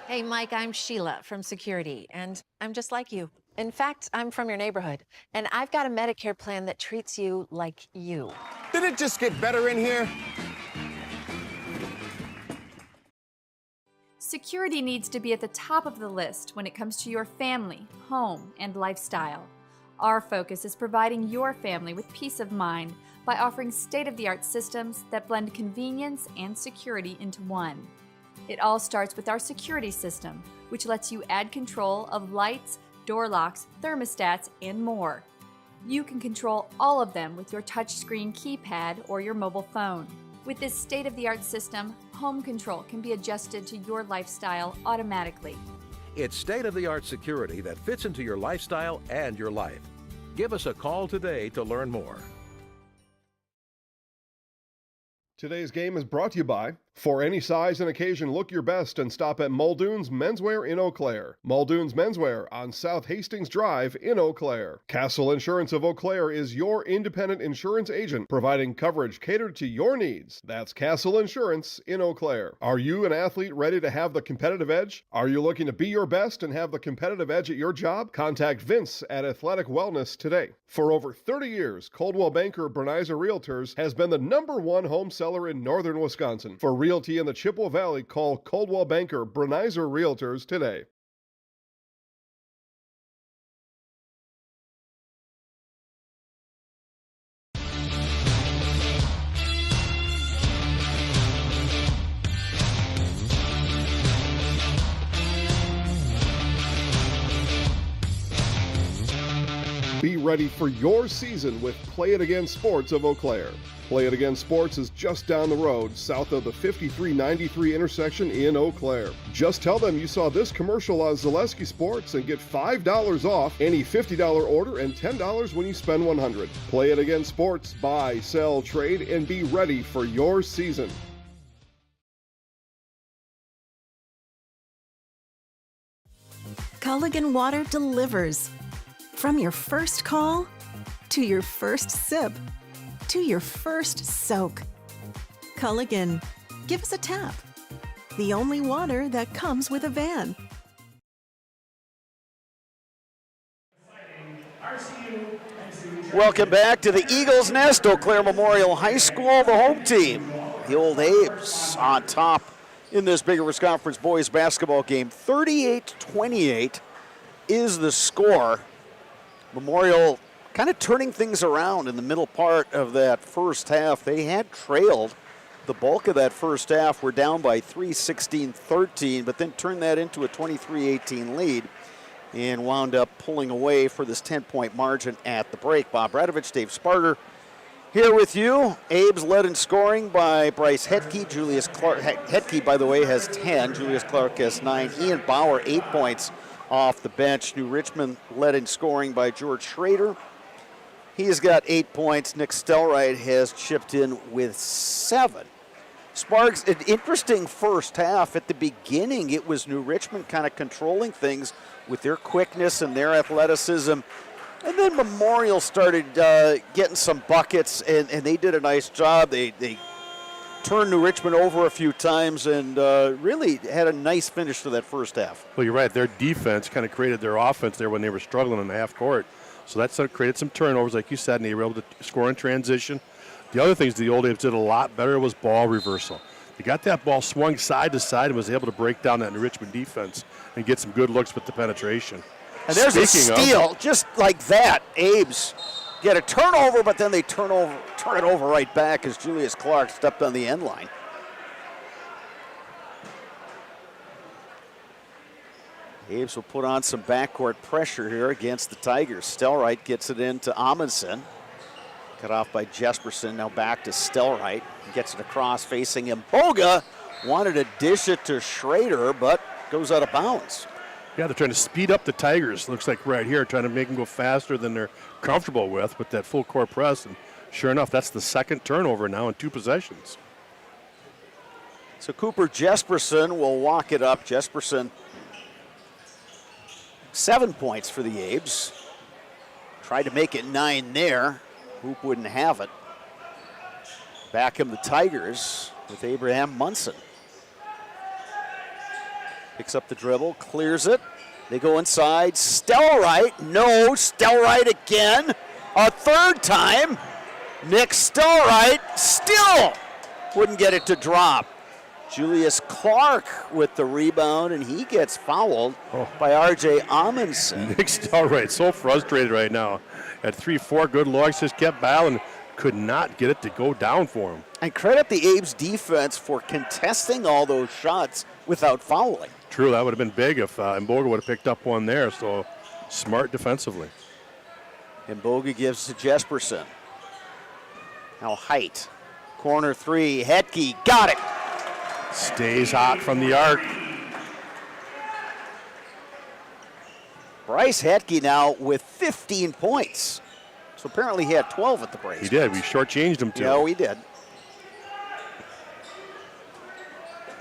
Hey, Mike, I'm Sheila from Security, and I'm just like you. In fact, I'm from your neighborhood, and I've got a Medicare plan that treats you like you. Did it just get better in here? Security needs to be at the top of the list when it comes to your family, home, and lifestyle. Our focus is providing your family with peace of mind by offering state-of-the-art systems that blend convenience and security into one. It all starts with our security system, which lets you add control of lights, door locks, thermostats, and more. You can control all of them with your touchscreen keypad or your mobile phone. With this state-of-the-art system, home control can be adjusted to your lifestyle automatically. It's state-of-the-art security that fits into your lifestyle and your life. Give us a call today to learn more. Today's game is brought to you by, for any size and occasion, look your best and stop at Muldoon's Menswear in Eau Claire. Muldoon's Menswear on South Hastings Drive in Eau Claire. Castle Insurance of Eau Claire is your independent insurance agent, providing coverage catered to your needs. That's Castle Insurance in Eau Claire. Are you an athlete ready to have the competitive edge? Are you looking to be your best and have the competitive edge at your job? Contact Vince at Athletic Wellness today. For over 30 years, Coldwell Banker Bernizer Realtors has been the #1 home seller in northern Wisconsin. For realty in the Chippewa Valley, call Coldwell Banker Bernizer Realtors today. Be ready for your season with Play It Again Sports of Eau Claire. Play It Again Sports is just down the road, south of the 5393 intersection in Eau Claire. Just tell them you saw this commercial on Zaleski Sports and get $5 off any $50 order and $10 when you spend $100. Play It Again Sports, buy, sell, trade, and be ready for your season. Culligan Water delivers. From your first call, to your first sip, to your first soak. Culligan, give us a tap. The only water that comes with a van. Welcome back to the Eagles Nest, Eau Claire Memorial High School, the home team. The Old A's on top in this Big Rivers Conference boys basketball game. 38-28 is the score. Memorial kind of turning things around in the middle part of that first half. They had trailed the bulk of that first half. Were down by 3, 16-13, but then turned that into a 23-18 lead and wound up pulling away for this 10-point margin at the break. Bob Radovich, Dave Sparger here with you. Abe's led in scoring by Bryce Hetke. Julius Clark, Hetke, by the way, has 10. Julius Clark has 9. Ian Bauer, 8 points off the bench. New Richmond led in scoring by George Schrader. He's got 8 points. Nick Stelrite has chipped in with 7. Sparks, an interesting first half. At the beginning, it was New Richmond kind of controlling things with their quickness and their athleticism. And then Memorial started getting some buckets, and they did a nice job. They turned New Richmond over a few times and really had a nice finish to that first half. Well, you're right. Their defense kind of created their offense there when they were struggling in the half court. So that created some turnovers, like you said, and they were able to score in transition. The other things the Old Apes did a lot better was ball reversal. They got that ball swung side to side and was able to break down that New Richmond defense and get some good looks with the penetration. And there's a steal, just like that. Abe's get a turnover, but then they turn it over right back as Julius Clark stepped on the end line. Abe's will put on some backcourt pressure here against the Tigers. Stelrite gets it into Amundsen. Cut off by Jesperson, now back to Stelrite. He gets it across facing him. Boga wanted to dish it to Schrader, but goes out of bounds. Yeah, they're trying to speed up the Tigers. Looks like right here, trying to make them go faster than they're comfortable with that full court press. And sure enough, that's the second turnover now in 2 possessions. So Cooper Jesperson will walk it up. Jesperson, 7 points for the Abes. Tried to make it 9 there. Hoop wouldn't have it. Back him the Tigers with Abraham Munson. Picks up the dribble, clears it. They go inside. Stelrite, no, Stelrite again. A third time. Nick Stelrite still wouldn't get it to drop. Julius Clark with the rebound, and he gets fouled by R.J. Amundsen. Nick Stelrite so frustrated right now. At 3-4 good looks, just kept battling, could not get it to go down for him. And credit the Abe's defense for contesting all those shots without fouling. True, that would have been big if Mboga would have picked up one there, so smart defensively. Mboga gives to Jesperson. Now Height, corner 3, Hetke, got it. Stays hot from the arc. Bryce Hetke now with 15 points. So apparently he had 12 at the break. He did. We shortchanged him too. Yeah, we did.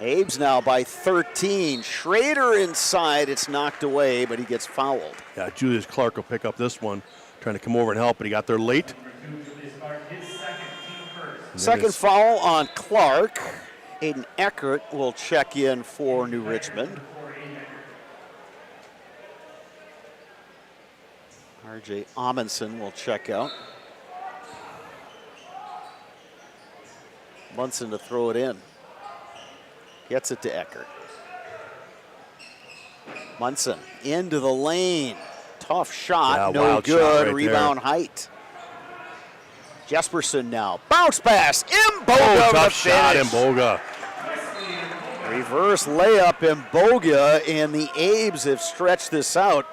Abe's now by 13. Schrader inside. It's knocked away, but he gets fouled. Yeah, Julius Clark will pick up this one. Trying to come over and help, but he got there late. Second foul on Clark. Aiden Eckert will check in for New Richmond. R.J. Amundsen will check out. Munson to throw it in. Gets it to Eckert. Munson into the lane. Tough shot, yeah, no good. Shot right Rebound there. Height. Jesperson now. Bounce pass. Mboga tough the shot, finish. Mboga. Reverse layup Mboga, and the Abes have stretched this out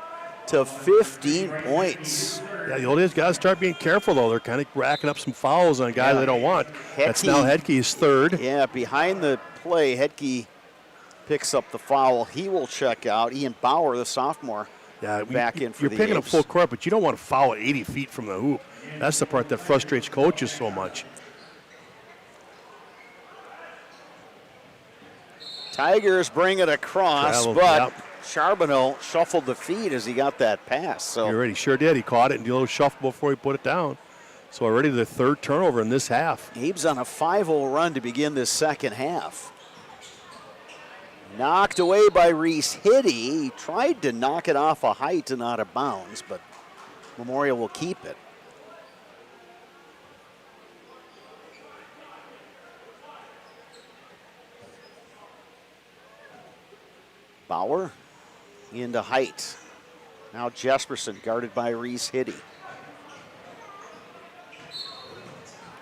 to 15 points. Yeah, the Old A's got to start being careful, though. They're kind of racking up some fouls on guys they don't want. That's now Hetke's third. Yeah, behind the play, Hetke picks up the foul. He will check out. Ian Bauer, the sophomore, back in for You're the picking up Abes. full court, but you don't want to foul at 80 feet from the hoop. That's the part that frustrates coaches so much. Tigers bring it across, Traveled, but Charbonneau shuffled the feet as he got that pass. So He already sure did. He caught it and did a little shuffle before he put it down. So already the third turnover in this half. Abe's on a 5-0 run to begin this second half. Knocked away by Reese Hitty. He tried to knock it off a Height and out of bounds, but Memorial will keep it. Bauer into Height. Now Jesperson guarded by Reese Hitty.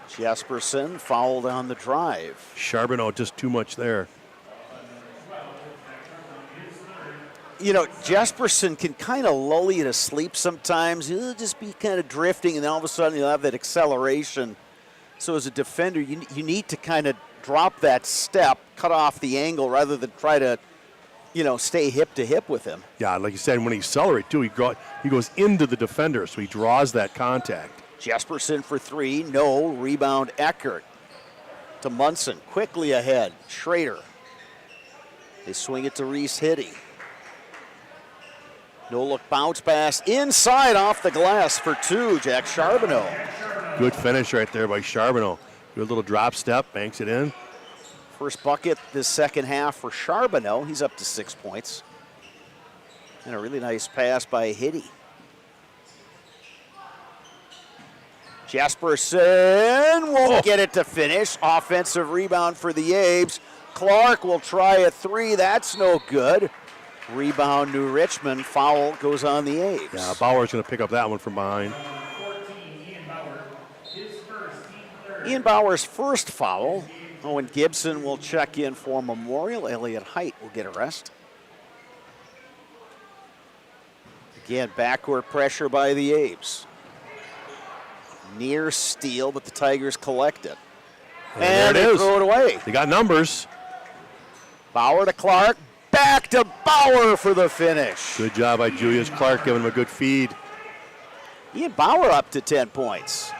Jesperson fouled on the drive. Charbonneau just too much there. You know, Jesperson can kind of lull you to sleep sometimes. He'll just be kind of drifting, and then all of a sudden you'll have that acceleration. So as a defender, you need to kind of drop that step, cut off the angle, rather than try to, stay hip to hip with him. Yeah, like you said, when he accelerates too, he goes into the defender, so he draws that contact. Jesperson for 3, no. Rebound Eckert. to Munson, quickly ahead. Schrader. They swing it to Reese Hitty. No-look bounce pass inside off the glass for 2, Jack Charbonneau. Good finish right there by Charbonneau. Good little drop step, banks it in. First bucket this second half for Charbonneau. He's up to 6 points. And a really nice pass by Hitty. Jesperson won't get it to finish. Offensive rebound for the Abes. Clark will try a 3. That's no good. Rebound New Richmond. Foul goes on the Abes. Yeah, Bauer's going to pick up that one from behind. Ian Bauer's first foul. Owen Gibson will check in for Memorial. Elliott Height will get a rest. Again, backcourt pressure by the Abes. Near steal, but the Tigers collect it. And they throw it away. They got numbers. Bauer to Clark. Back to Bauer for the finish. Good job by Julius Clark, giving him a good feed. Ian Bauer up to 10 points.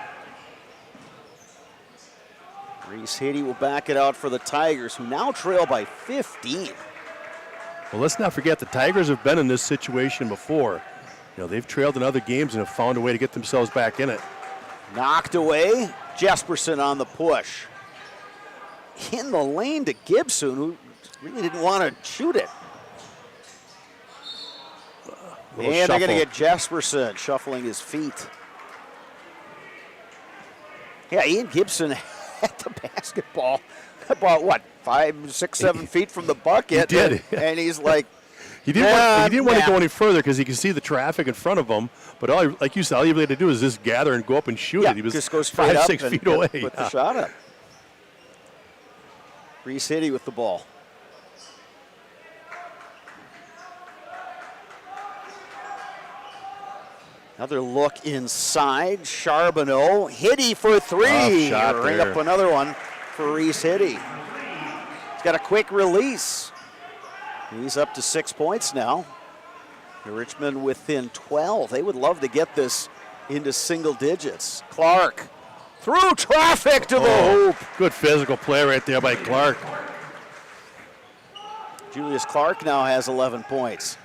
Reese Hitty will back it out for the Tigers, who now trail by 15. Well, let's not forget the Tigers have been in this situation before. You know, they've trailed in other games and have found a way to get themselves back in it. Knocked away. Jesperson on the push. In the lane to Gibson, who really didn't want to shoot it. And they're going to get Jesperson shuffling his feet. Yeah, Ian Gibson had the basketball about, what, 5, 6, 7 feet from the bucket. He did. And he's like, He didn't want to go any further because he could see the traffic in front of him. But like you said, all he had to do is just gather and go up and shoot it. He was just go straight 5, 6 up feet and away. Put the shot up. Reese Hitty with the ball. Another look inside. Charbonneau. Hitty for 3. Ring up another one for Reese Hitty. He's got a quick release. He's up to 6 points now. Richmond within 12. They would love to get this into single digits. Clark through traffic to the hoop. Good physical play right there by Clark. Julius Clark now has 11 points.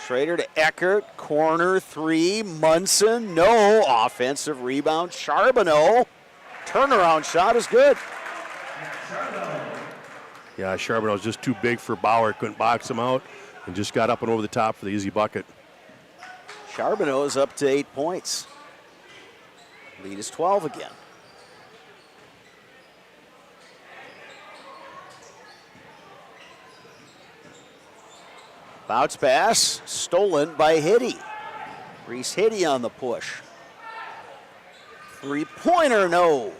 Schrader to Eckert, corner 3, Munson, no. Offensive rebound, Charbonneau. Turnaround shot is good. Yeah, Charbonneau was just too big for Bauer. Couldn't box him out and just got up and over the top for the easy bucket. Charbonneau is up to 8 points. Lead is 12 again. Bounce pass, stolen by Hitty. Reese Hitty on the push. Three-pointer, no.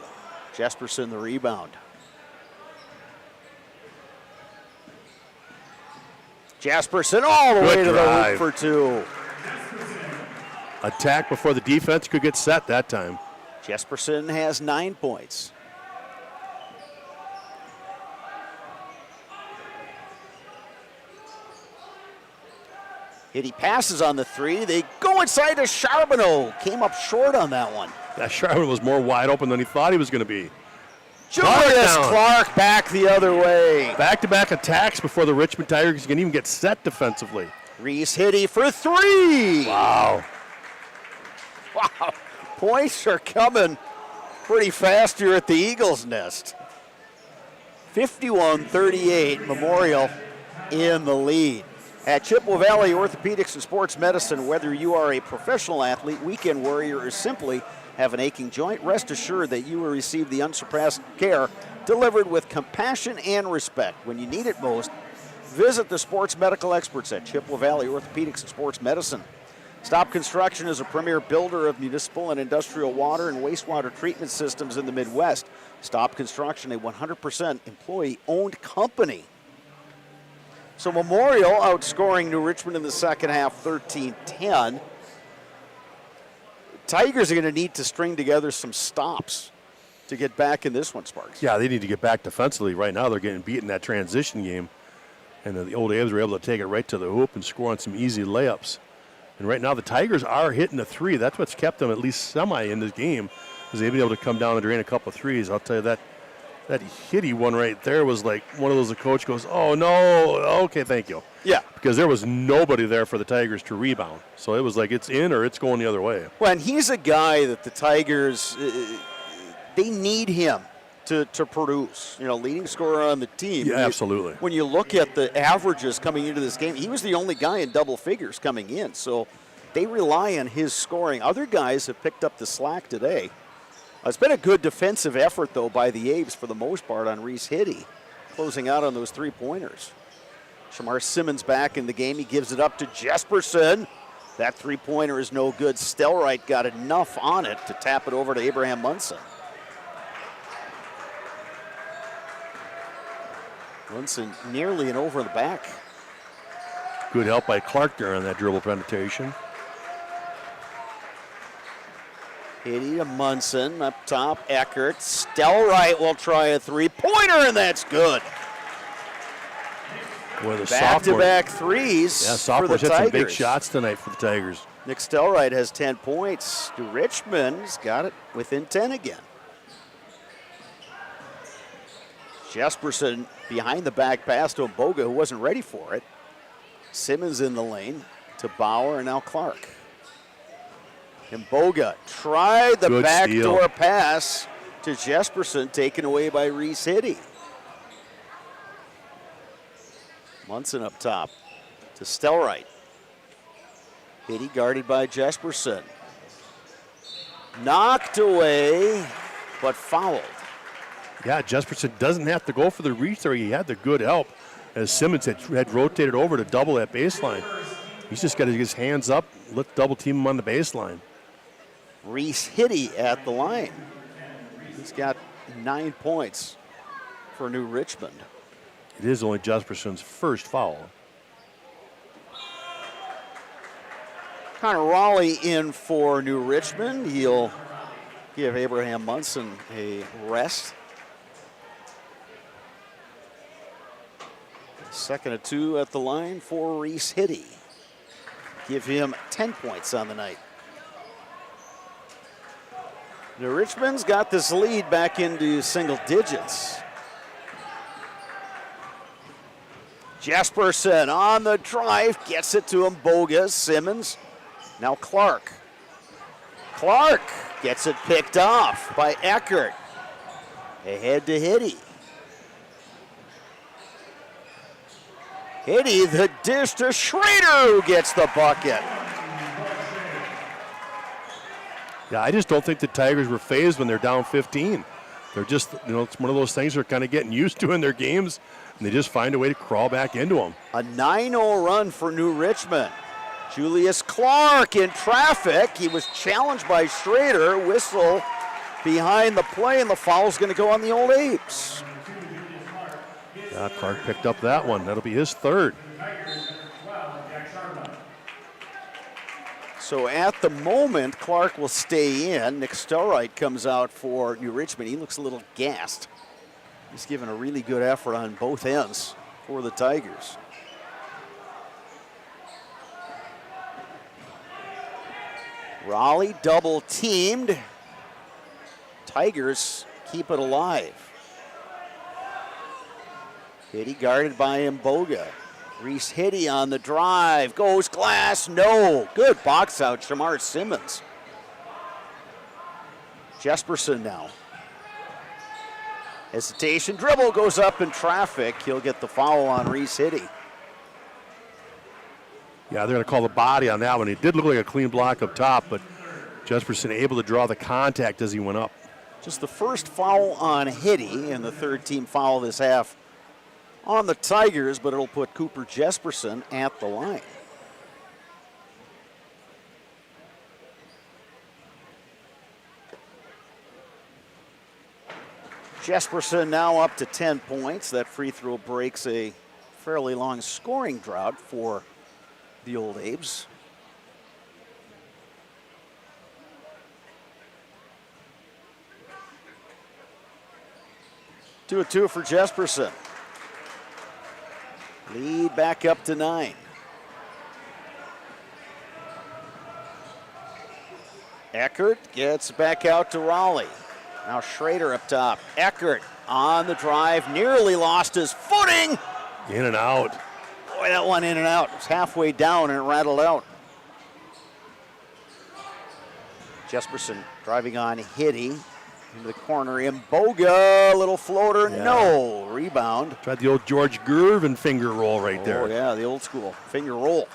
Jesperson the rebound. Jesperson all the way to the hoop for 2. Attack before the defense could get set that time. Jesperson has 9 points. Hitty passes on the 3. They go inside to Charbonneau. Came up short on that one. That Charbonneau was more wide open than he thought he was going to be. Julius Clark back the other way. Back-to-back attacks before the Richmond Tigers can even get set defensively. Reese Hitty for 3. Wow. Wow. Points are coming pretty fast here at the Eagles' Nest. 51-38, Memorial in the lead. At Chippewa Valley Orthopedics and Sports Medicine, whether you are a professional athlete, weekend warrior, or simply have an aching joint, rest assured that you will receive the unsurpassed care delivered with compassion and respect. When you need it most, visit the sports medical experts at Chippewa Valley Orthopedics and Sports Medicine. Stop Construction is a premier builder of municipal and industrial water and wastewater treatment systems in the Midwest. Stop Construction, a 100% employee-owned company. So Memorial outscoring New Richmond in the second half 13-10. Tigers are going to need to string together some stops to get back in this one, Sparks. Yeah, they need to get back defensively. Right now they're getting beat in that transition game. And the old Abs were able to take it right to the hoop and score on some easy layups. And right now the Tigers are hitting the three. That's what's kept them at least semi in this game, is they've been able to come down and drain a couple of threes. I'll tell you that hitty one right there was like one of those the coach goes, oh, no, okay, thank you. Yeah. Because there was nobody there for the Tigers to rebound. So it was like it's in or it's going the other way. Well, and he's a guy that the Tigers, they need him to produce, leading scorer on the team. Yeah, absolutely. When you look at the averages coming into this game, he was the only guy in double figures coming in. So they rely on his scoring. Other guys have picked up the slack today. It's been a good defensive effort, though, by the Abes for the most part on Reese Hitty, closing out on those three-pointers. Shamar Simmons back in the game. He gives it up to Jesperson. That three-pointer is no good. Stelrite got enough on it to tap it over to Abraham Munson. Munson nearly and over the back. Good help by Clark there on that dribble penetration. Hitty to Munson, up top, Eckert. Stelrite will try a three-pointer, and that's good. Boy, the back-to-back threes Yeah, for the sophomores hit Tigers. some big shots tonight for the Tigers. Nick Stelrite has 10 points. Richmond's got it within 10 again. Jesperson behind the back pass to Mboga, who wasn't ready for it. Simmons in the lane to Bauer, and now Clark. Mboga tried the Good backdoor steal. pass to Jesperson, taken away by Reese Hitty. Munson up top to Stelrite. Hitty guarded by Jesperson. Knocked away, but fouled. Yeah, Jesperson doesn't have to go for the reach there. He had the good help as Simmons had rotated over to double that baseline. He's just got to get his hands up, let double team him on the baseline. Reese Hitty at the line. He's got 9 points for New Richmond. It is only Jesperson's first foul. Connor Raleigh in for New Richmond. He'll give Abraham Munson a rest. Second of two at the line for Reese Hitty. Give him 10 points on the night. New Richmond's got this lead back into single digits. Jesperson on the drive, gets it to Mboga. Simmons, now Clark. Clark gets it picked off by Eckert. Ahead to Hitty. Hitty, the dish to Schrader, who gets the bucket. Yeah, I just don't think the Tigers were phased when they're down 15. They're just, it's one of those things they're kind of getting used to in their games, and they just find a way to crawl back into them. A 9-0 run for New Richmond. Julius Clark in traffic. He was challenged by Schrader. Whistle behind the play, and the foul's going to go on the Old Apes. Yeah, Clark picked up that one. That'll be his third. So at the moment, Clark will stay in. Nick Stelrite comes out for New Richmond. He looks a little gassed. He's given a really good effort on both ends for the Tigers. Raleigh double teamed. Tigers keep it alive. Hitty guarded by Mboga. Reese Hitty on the drive. Goes glass. No. Good box out. Shamar Simmons. Jesperson now. Hesitation. Dribble goes up in traffic. He'll get the foul on Reese Hitty. Yeah, they're going to call the body on that one. It did look like a clean block up top, but Jesperson able to draw the contact as he went up. Just the first foul on Hitty and the third team foul this half on the Tigers, but it'll put Cooper Jesperson at the line. Jesperson now up to 10 points. That free throw breaks a fairly long scoring drought for the Old Abes. Two of two for Jesperson. Lead back up to 9. Eckert gets back out to Raleigh. Now Schrader up top. Eckert on the drive, nearly lost his footing. In and out. Boy, that one in and out. It was halfway down and it rattled out. Jesperson driving on Hitty into the corner. Imboga, little floater, no. Rebound. Tried the old George Gervin finger roll right there. Oh, yeah, the old school finger roll.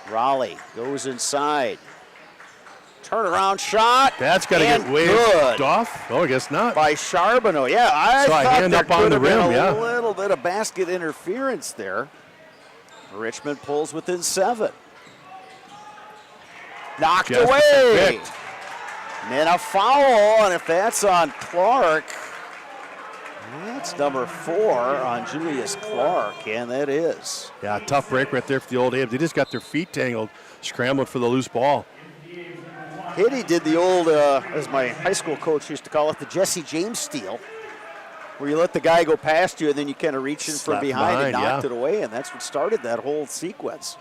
Raleigh goes inside. Turnaround shot. That's got to get waved off. Oh, I guess not. By Charbonneau. Yeah, I saw a thought hand there up on could the have been rim, a little bit of basket interference there. Richmond pulls within 7. Knocked away. Picked. And then a foul, and if that's on Clark, that's number 4 on Julius Clark, and that is. Yeah, tough break right there for the old Abe. They just got their feet tangled, scrambling for the loose ball. Hitty did the old, as my high school coach used to call it, the Jesse James steal, where you let the guy go past you and then you kind of reach in from behind and knocked it away, and that's what started that whole sequence.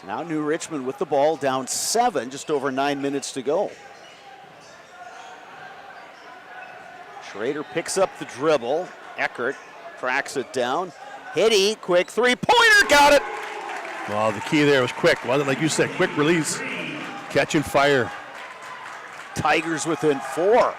So now New Richmond with the ball, down 7, just over 9 minutes to go. Schrader picks up the dribble. Eckert tracks it down. Hitty, quick three-pointer, got it! Well, the key there was quick, wasn't it? Like you said, quick release, catch and fire. Tigers within 4.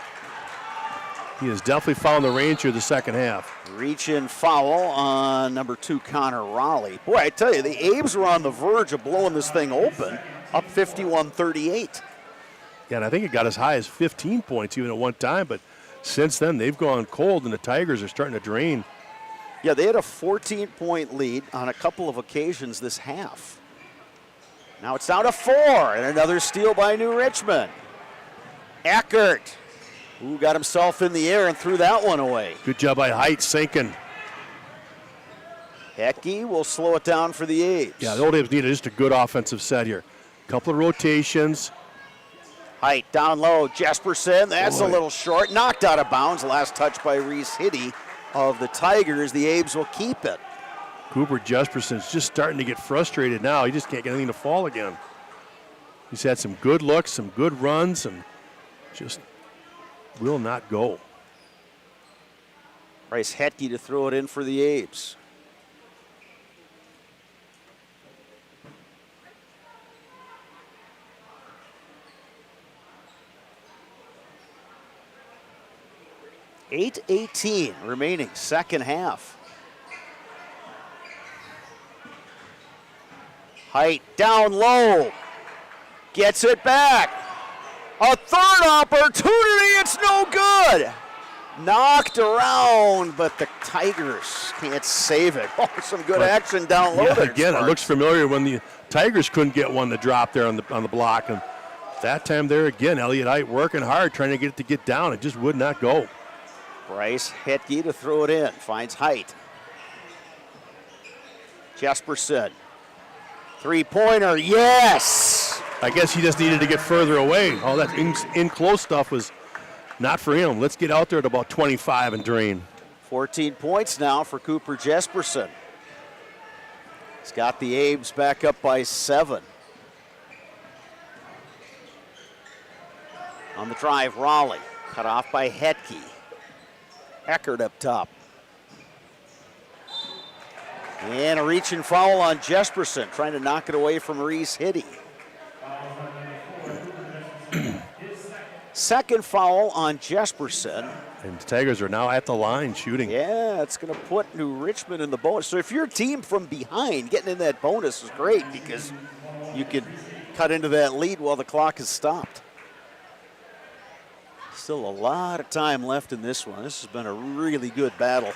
He has definitely found the range here the second half. Reach-in foul on number 2, Connor Raleigh. Boy, I tell you, the Abes were on the verge of blowing this thing open, up 51-38. Yeah, and I think it got as high as 15 points even at one time, but since then they've gone cold and the Tigers are starting to drain. Yeah, they had a 14-point lead on a couple of occasions this half. Now it's down to 4, and another steal by New Richmond. Eckert, who got himself in the air and threw that one away. Good job by Height sinking. Hecky will slow it down for the Abes. Yeah, the old Abes needed just a good offensive set here. Couple of rotations. Height down low, Jesperson, that's a little short, knocked out of bounds. Last touch by Reese Hitty of the Tigers. The Abes will keep it. Cooper Jesperson's just starting to get frustrated now. He just can't get anything to fall again. He's had some good looks, some good runs, and just will not go. Bryce Hetke to throw it in for the Abes. .8:18 remaining, second half. Height down low, gets it back. A third opportunity, it's no good. Knocked around, but the Tigers can't save it. Oh, some good action down low there. Again, it looks familiar when the Tigers couldn't get one to drop there on the block. And that time there again, Elliot Height working hard, trying to get it to get down. It just would not go. Bryce Hetke to throw it in, finds Height. Jesperson, three-pointer, yes! I guess he just needed to get further away. All that in close stuff was not for him. Let's get out there at about 25 and drain. 14 points now for Cooper Jesperson. He's got the Abes back up by 7. On the drive, Raleigh, cut off by Hetke. Eckert up top. And a reach and foul on Jesperson, trying to knock it away from Reese Hitty. Second foul on Jesperson. And the Tigers are now at the line shooting. Yeah, it's going to put New Richmond in the bonus. So if you're a team from behind, getting in that bonus is great because you can cut into that lead while the clock is stopped. Still a lot of time left in this one. This has been a really good battle.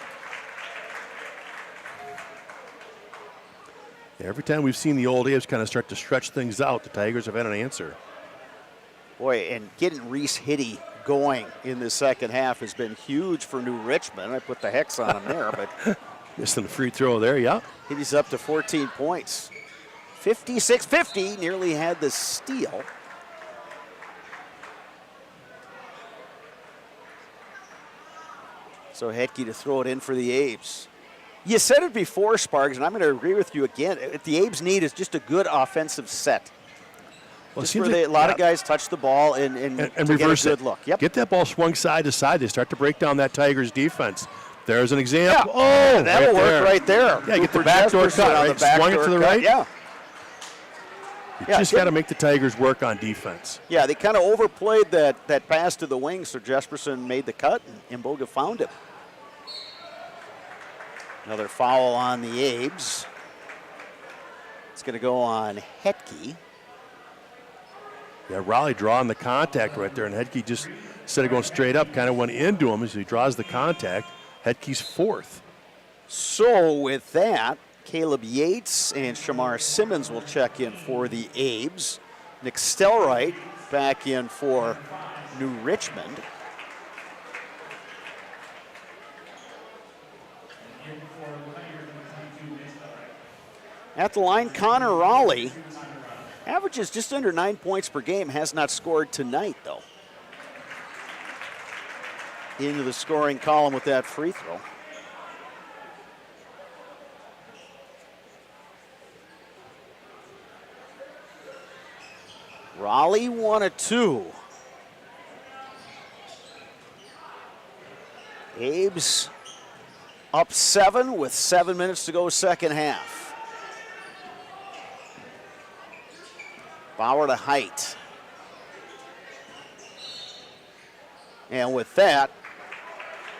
Yeah, every time we've seen the old Abes kind of start to stretch things out, the Tigers have had an answer. Boy, and getting Reese Hitty going in the second half has been huge for New Richmond. I put the hex on him there, but missing the free throw there, yeah. Hitty's up to 14 points. 56-50, nearly had the steal. So Hetke to throw it in for the Abes. You said it before, Sparks, and I'm going to agree with you again. What the Abes need is just a good offensive set. Well, just where a lot of guys touch the ball and reverse get a good look. Yep. Get that ball swung side to side. They start to break down that Tigers defense. There's an example. Yeah. Oh, that'll work right there. Yeah, get the backdoor cut, right? Swung it to the right. Yeah. You just got to make the Tigers work on defense. Yeah, they kind of overplayed that pass to the wing, so Jesperson made the cut, and Imboga found him. Another foul on the Abes. It's going to go on Hetke. Yeah, Raleigh drawing the contact right there, and Hetke just, instead of going straight up, kind of went into him as he draws the contact. Hetke's fourth. So with that, Caleb Yates and Shamar Simmons will check in for the Abes. Nick Stelright back in for New Richmond. At the line, Connor Raleigh averages just under 9 points per game, has not scored tonight, though. Into the scoring column with that free throw. Raleigh 1 of 2. Abes up 7 with 7 minutes to go second half. Bauer to Height. And with that,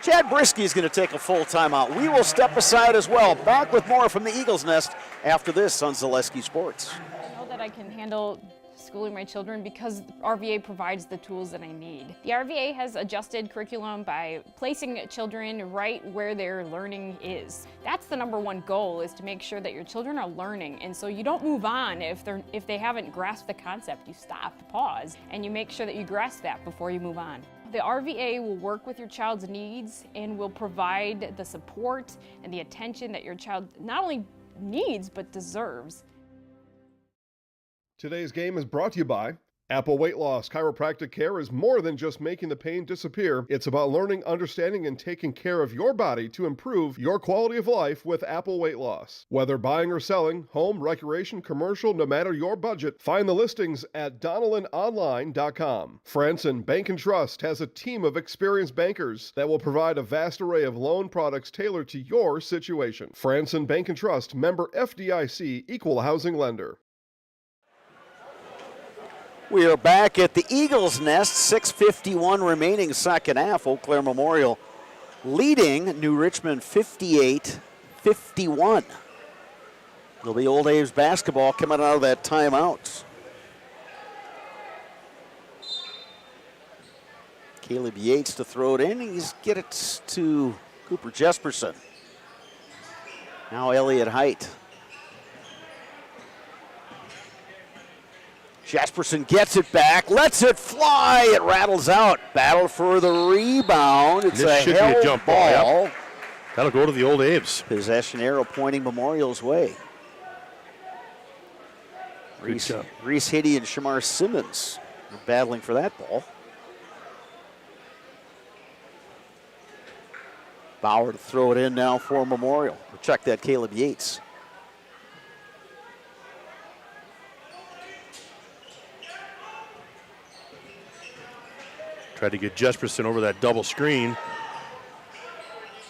Chad Brisky is going to take a full timeout. We will step aside as well. Back with more from the Eagles Nest after this on Zaleski Sports. I know that I can handle schooling my children because the RVA provides the tools that I need. The RVA has adjusted curriculum by placing children right where their learning is. That's the #1 goal, is to make sure that your children are learning, and so you don't move on if they haven't grasped the concept. You stop, pause, and you make sure that you grasp that before you move on. The RVA will work with your child's needs and will provide the support and the attention that your child not only needs but deserves. Today's game is brought to you by Apple Weight Loss. Chiropractic care is more than just making the pain disappear. It's about learning, understanding, and taking care of your body to improve your quality of life with Apple Weight Loss. Whether buying or selling, home, recreation, commercial, no matter your budget, find the listings at DonnellanOnline.com. Franson Bank and Trust has a team of experienced bankers that will provide a vast array of loan products tailored to your situation. Franson Bank and Trust, member FDIC, equal housing lender. We are back at the Eagles Nest, 6:51 remaining second half. Eau Claire Memorial leading New Richmond 58-51. It'll be Old A's basketball coming out of that timeout. Caleb Yates to throw it in. He's get it to Cooper Jesperson. Now Elliott Height. Jesperson gets it back, lets it fly, it rattles out. Battle for the rebound. It's this should be a jump ball. Yep. That'll go to the Old A's. Possession arrow pointing Memorial's way. Reese Hitty and Shamar Simmons are battling for that ball. Bauer to throw it in now for Memorial. We'll check that Caleb Yates. Tried to get Jesperson over that double screen.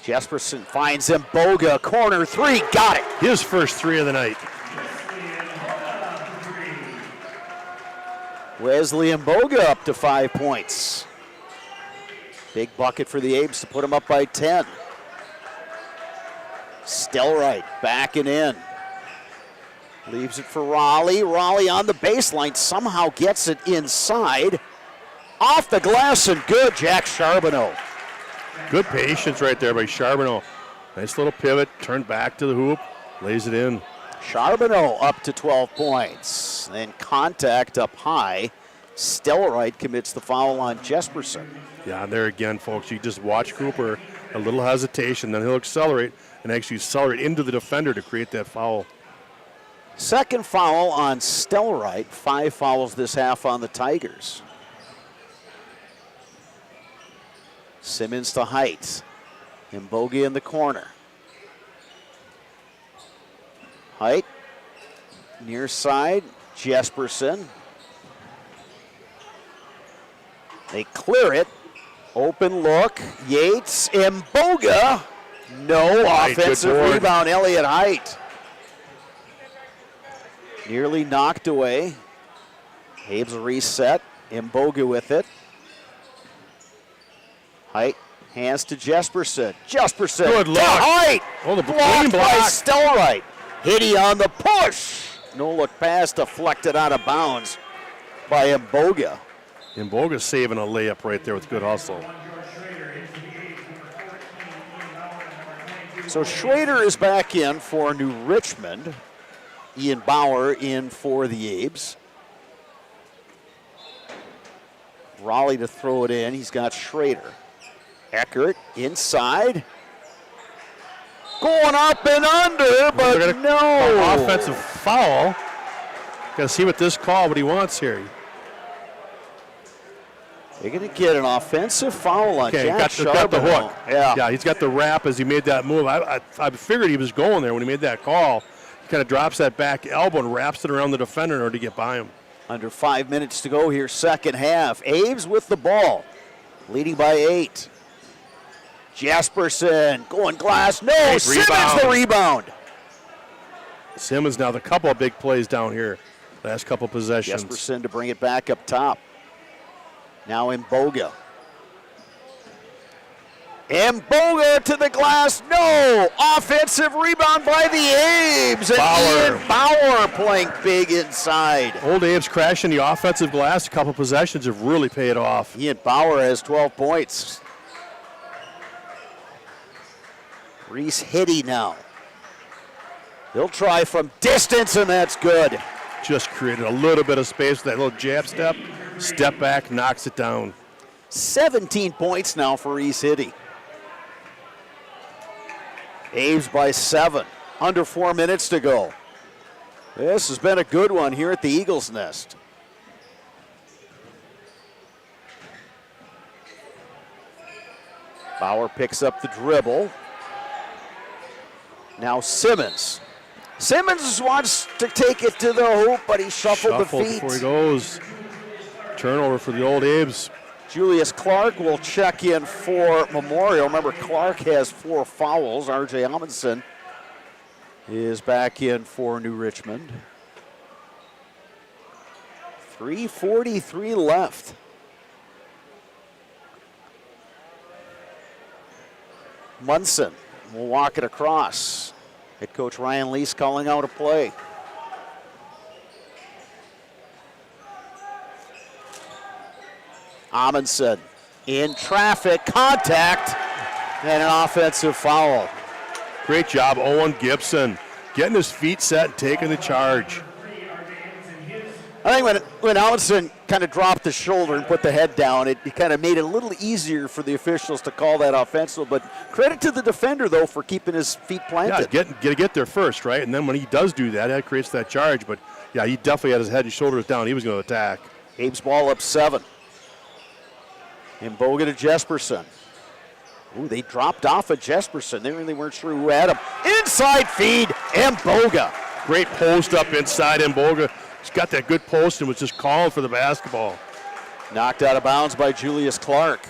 Jesperson finds him. Boga, corner three, got it. His first three of the night. Wesley and Boga up to 5 points. Big bucket for the Abes to put them up by 10. Stelright backing in. Leaves it for Raleigh. Raleigh on the baseline, somehow gets it inside. Off the glass and good, Jack Charbonneau. Good patience right there by Charbonneau. Nice little pivot, turned back to the hoop, lays it in. Charbonneau up to 12 points. Then contact up high. Stelright commits the foul on Jesperson. Yeah, and there again, folks, you just watch Cooper, a little hesitation, then he'll accelerate and actually accelerate into the defender to create that foul. Second foul on Stelright. 5 fouls this half on the Tigers. Simmons to Height. Mbogi in the corner. Height, near side, Jesperson. They clear it. Open look, Yates, Mboga. No offensive rebound, Elliott Height. Nearly knocked away. Habes reset, Mboga with it. Height, hands to Jesperson. Jesperson, good luck. Height. Oh, the blocked by block. Stelright. Hitty on the push. No look pass deflected out of bounds by Mboga. Mboga's saving a layup right there with good hustle. So Schrader is back in for New Richmond. Ian Bauer in for the Abes. Raleigh to throw it in. He's got Schrader. Eckert inside. Going up and under, but no. Offensive foul. Got to see what this call, what he wants here. They're going to get an offensive foul on Jack got the Charbonneau. hook. Yeah, he's got the wrap as he made that move. I figured he was going there when he made that call. He kind of drops that back elbow and wraps it around the defender in order to get by him. Under 5 minutes to go here, second half. Aves with the ball, leading by 8. Jesperson going glass. No, Great Simmons rebound. the rebound. Simmons now the couple of big plays down here. Last couple possessions. Jesperson to bring it back up top. Now Mboga. Mboga to the glass. No! Offensive rebound by the Abes. And Ian Bauer playing big inside. Old Abe's crashing the offensive glass. A couple possessions have really paid off. Ian Bauer has 12 points. Reese Hitty now. He'll try from distance, and that's good. Just created a little bit of space with that little jab step. Step back, knocks it down. 17 points now for Reese Hitty. Aves by 7. Under 4 minutes to go. This has been a good one here at the Eagles Nest. Bauer picks up the dribble. Now Simmons. Simmons wants to take it to the hoop, but he shuffled the feet. Before he goes. Turnover for the Old Abes. Julius Clark will check in for Memorial. Remember, Clark has 4 fouls. R.J. Amundsen is back in for New Richmond. 3:43 left. Munson will walk it across. Head coach Ryan Lease calling out a play. Amundsen in traffic, contact, and an offensive foul. Great job, Owen Gibson, getting his feet set and taking the charge. I think when Amundsen kind of dropped the shoulder and put the head down, it kind of made it a little easier for the officials to call that offensive. But credit to the defender, though, for keeping his feet planted. Yeah, get there first, right? And then when he does do that, that creates that charge. But, yeah, he definitely had his head and shoulders down. He was going to attack. Abe's ball up 7. Mboga to Jesperson. Ooh, they dropped off of Jesperson. They really weren't sure who had him. Inside feed, Mboga. Great post up inside Mboga. He's got that good post and was just calling for the basketball. Knocked out of bounds by Julius Clark.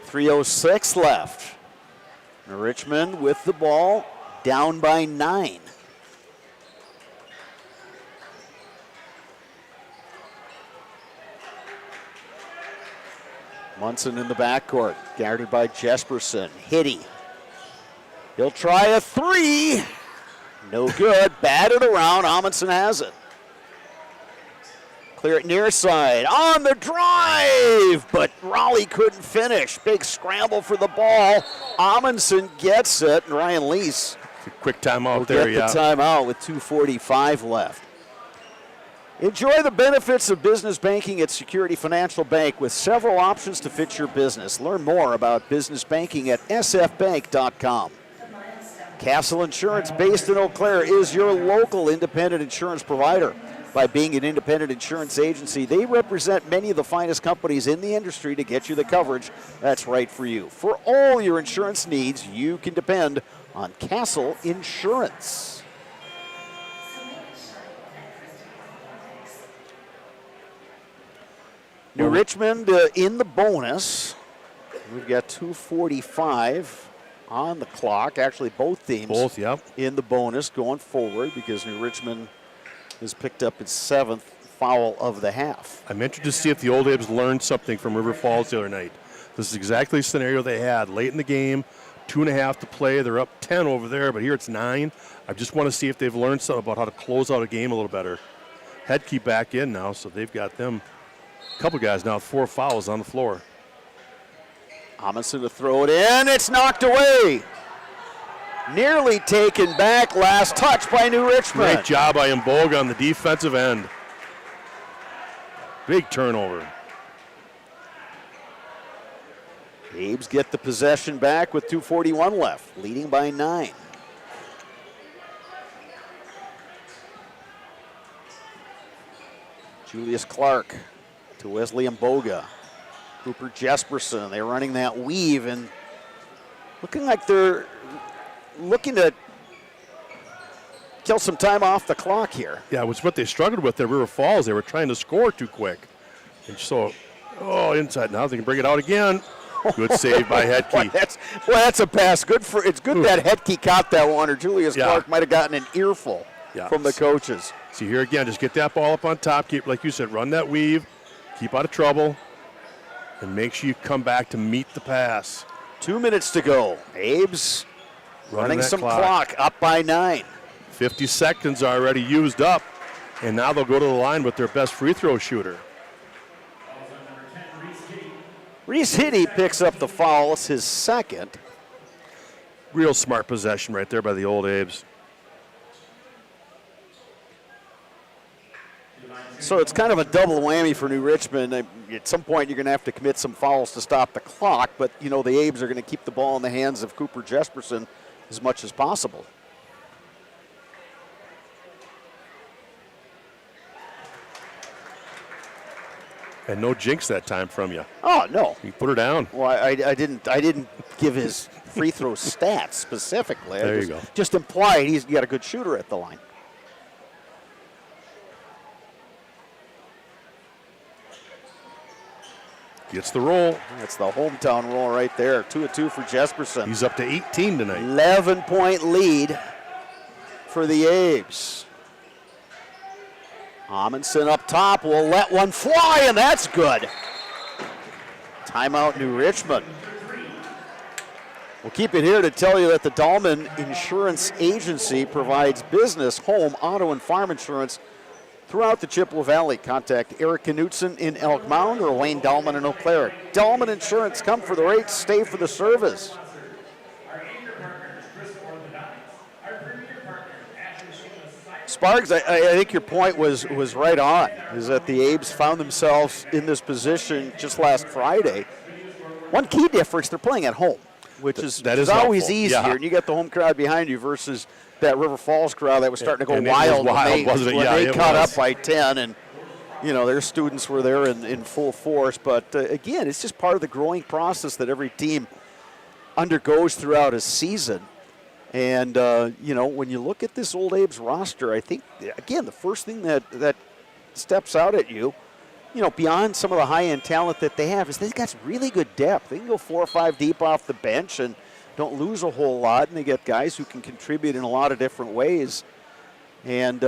3:06 left. Richmond with the ball, down by 9. Munson in the backcourt, guarded by Jesperson. Hitty. He'll try a 3. No good. Batted around. Amundsen has it. Clear it near side. On the drive, but Raleigh couldn't finish. Big scramble for the ball. Amundsen gets it, and Ryan Lease. Quick timeout will there, get the timeout with 2:45 left. Enjoy the benefits of business banking at Security Financial Bank with several options to fit your business. Learn more about business banking at sfbank.com. Castle Insurance, based in Eau Claire, is your local independent insurance provider. By being an independent insurance agency, they represent many of the finest companies in the industry to get you the coverage that's right for you. For all your insurance needs, you can depend on Castle Insurance. New Richmond in the bonus. We've got 2:45 on the clock. Actually, both teams in the bonus going forward because New Richmond has picked up its 7th foul of the half. I'm interested to see if the Old Abes learned something from River Falls the other night. This is exactly the scenario they had late in the game, 2.5 to play. They're up 10 over there, but here it's 9. I just want to see if they've learned something about how to close out a game a little better. Headkey back in now, so they've got them. A couple guys now, 4 fouls on the floor. Amundsen to throw it in. It's knocked away. Nearly taken back. Last touch by New Richmond. Great job by Mboga on the defensive end. Big turnover. Abes get the possession back with 2:41 left, leading by 9. Julius Clark to Wesley Mboga. Cooper Jesperson, they're running that weave and looking like they're looking to kill some time off the clock here. Yeah, it was what they struggled with at River Falls. They were trying to score too quick. And so, inside now. They can bring it out again. Good save by Headkey. That's a pass. It's good that Headkey caught that one, or Julius Clark might have gotten an earful from the coaches. See here again, just get that ball up on top. Keep, like you said, run that weave. Keep out of trouble. And make sure you come back to meet the pass. 2 minutes to go. Abes running some clock, up by 9. 50 seconds already used up. And now they'll go to the line with their best free throw shooter. Reese Hitty picks up the foul. It's his 2nd. Real smart possession right there by the Old Abes. So it's kind of a double whammy for New Richmond. At some point, you're going to have to commit some fouls to stop the clock, but, the Abes are going to keep the ball in the hands of Cooper Jesperson as much as possible. And no jinx that time from you. Oh, no. You put her down. Well, I didn't give his free throw stats specifically. There you go. Just implied he's got a good shooter at the line. Gets the roll. That's the hometown roll right there. 2 of 2 for Jesperson. He's up to 18 tonight. 11-point lead for the Abes. Amundsen up top will let one fly, and that's good. Timeout, New Richmond. We'll keep it here to tell you that the Dahlman Insurance Agency provides business, home, auto, and farm insurance throughout the Chippewa Valley. Contact Eric Knutson in Elk Mound or Wayne Dahlman in Eau Claire. Dahlman Insurance, come for the rates, stay for the service. Sparks, I think your point was right on, is that the Abes found themselves in this position just last Friday. One key difference, they're playing at home, which is always helpful. easier, and you get the home crowd behind you versus that River Falls crowd that was starting to go wild when they caught up by 10, and their students were there in full force. But again, it's just part of the growing process that every team undergoes throughout a season. And, when you look at this Old Abes roster, I think, again, the first thing that steps out at you, beyond some of the high-end talent that they have, is they've got really good depth. They can go 4 or 5 deep off the bench and don't lose a whole lot, and they get guys who can contribute in a lot of different ways. And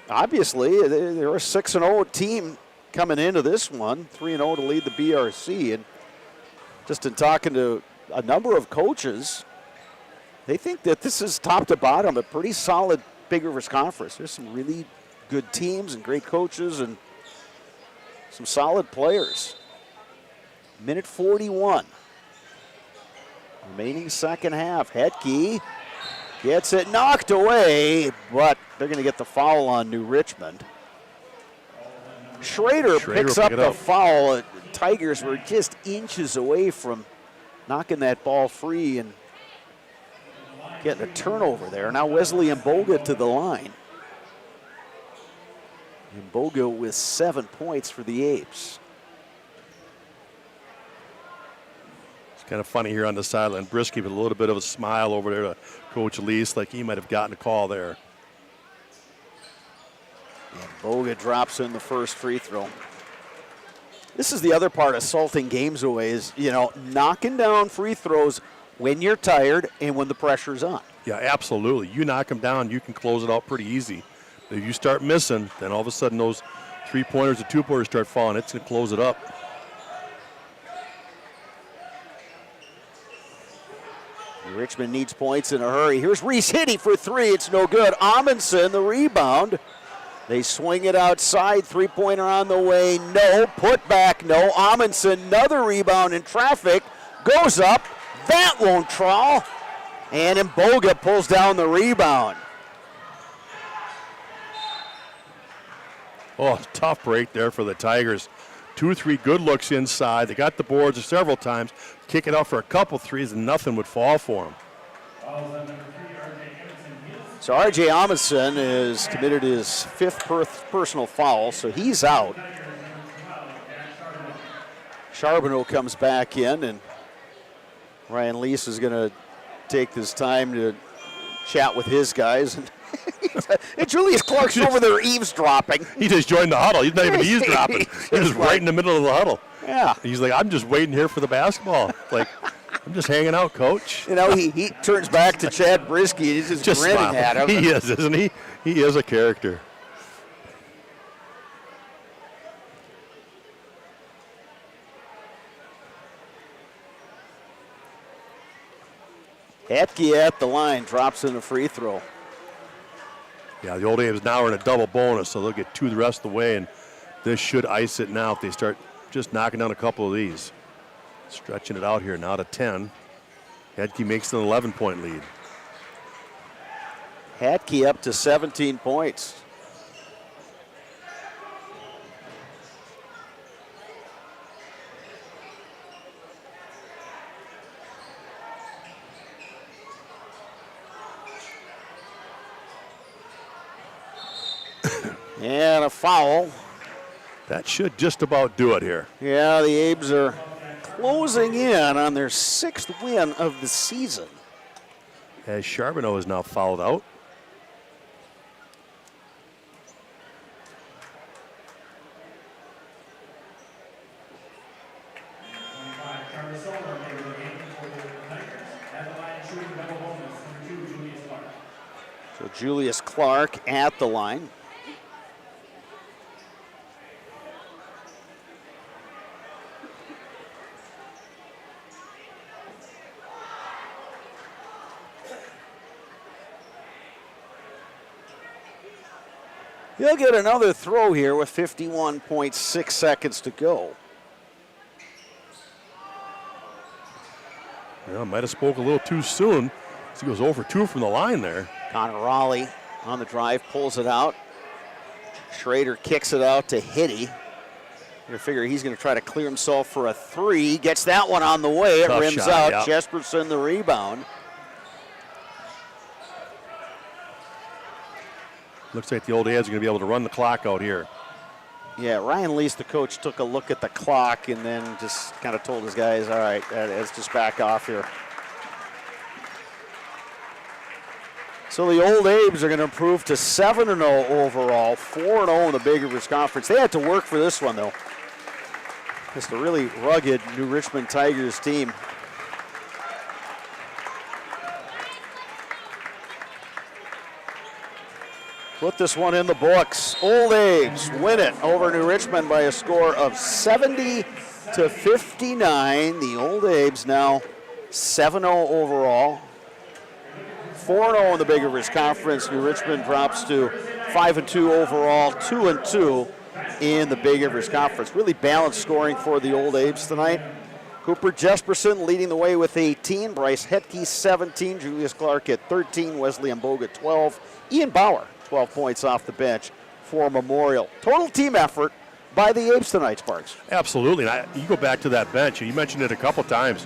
obviously, they're a 6-0 team coming into this one, 3-0 to lead the BRC. And just in talking to a number of coaches, they think that this is top to bottom a pretty solid Big Rivers Conference. There's some really good teams and great coaches and some solid players. Minute 41. Remaining second half. Headkey gets it knocked away, but they're going to get the foul on New Richmond. Schrader picks up the foul. Tigers were just inches away from knocking that ball free and getting a turnover there. Now Wesley Mboga to the line. Mboga with 7 points for the Apes. It's kind of funny here on the sideline. Brisky with a little bit of a smile over there to Coach Lease, like he might have gotten a call there. And Mboga drops in the first free throw. This is the other part of salting games away is, knocking down free throws when you're tired and when the pressure's on. Yeah, absolutely. You knock them down, you can close it out pretty easy. If you start missing, then all of a sudden those 3-pointers and 2-pointers start falling. It's going to close it up. Richmond needs points in a hurry. Here's Reese hitting for 3. It's no good. Amundsen, the rebound. They swing it outside. 3-pointer on the way. No. Put back. No. Amundsen, another rebound in traffic. Goes up. That won't trawl. And Mboga pulls down the rebound. Oh, tough break there for the Tigers. 2-3 good looks inside. They got the boards several times. Kick it out for a couple threes, and nothing would fall for them. So R.J. Amundsen has committed his 5th personal foul, so he's out. Charbonneau comes back in, and Ryan Lease is going to take this time to chat with his guys. And Julius Clark's over there eavesdropping. He just joined the huddle. He's not even eavesdropping. He was right in the middle of the huddle. Yeah. He's like, I'm just waiting here for the basketball. Like, I'm just hanging out, coach. He turns back to Chad Brisky and he's just grinning smiling. at him. He is, isn't he? He is a character. Hetke at the line, drops in a free throw. Yeah, the Old A's now are in a double bonus, so they'll get 2 the rest of the way, and this should ice it now if they start just knocking down a couple of these. Stretching it out here now to 10. Hetke makes an 11-point lead. Hetke up to 17 points. And a foul. That should just about do it here. Yeah, the Abes are closing in on their 6th win of the season. As Charbonneau is now fouled out. So Julius Clark at the line. He'll get another throw here with 51.6 seconds to go. Yeah, might have spoke a little too soon. He goes 0 for 2 from the line there. Connor Raleigh on the drive, pulls it out. Schrader kicks it out to Hitty. You figure he's going to try to clear himself for a 3. Gets that one on the way. It Tough rims shot, out. yeah. Jesperson the rebound. Looks like the Old A's are going to be able to run the clock out here. Yeah, Ryan Lease, the coach, took a look at the clock and then just kind of told his guys, all right, let's just back off here. So the Old Abes are going to improve to 7-0 overall, 4-0 in the Big Rivers Conference. They had to work for this one, though. Just a really rugged New Richmond Tigers team. Put this one in the books. Old Abes win it over New Richmond by a score of 70-59. The Old Abes now 7-0 overall. 4-0 in the Big Rivers Conference. New Richmond drops to 5-2 overall, 2-2 in the Big Rivers Conference. Really balanced scoring for the Old Abes tonight. Cooper Jesperson leading the way with 18. Bryce Hetke 17. Julius Clark at 13. Wesley Mboga 12. Ian Bauer 12 points off the bench for Memorial. Total team effort by the Abes tonight, Sparks. Absolutely. And you go back to that bench, and you mentioned it a couple times.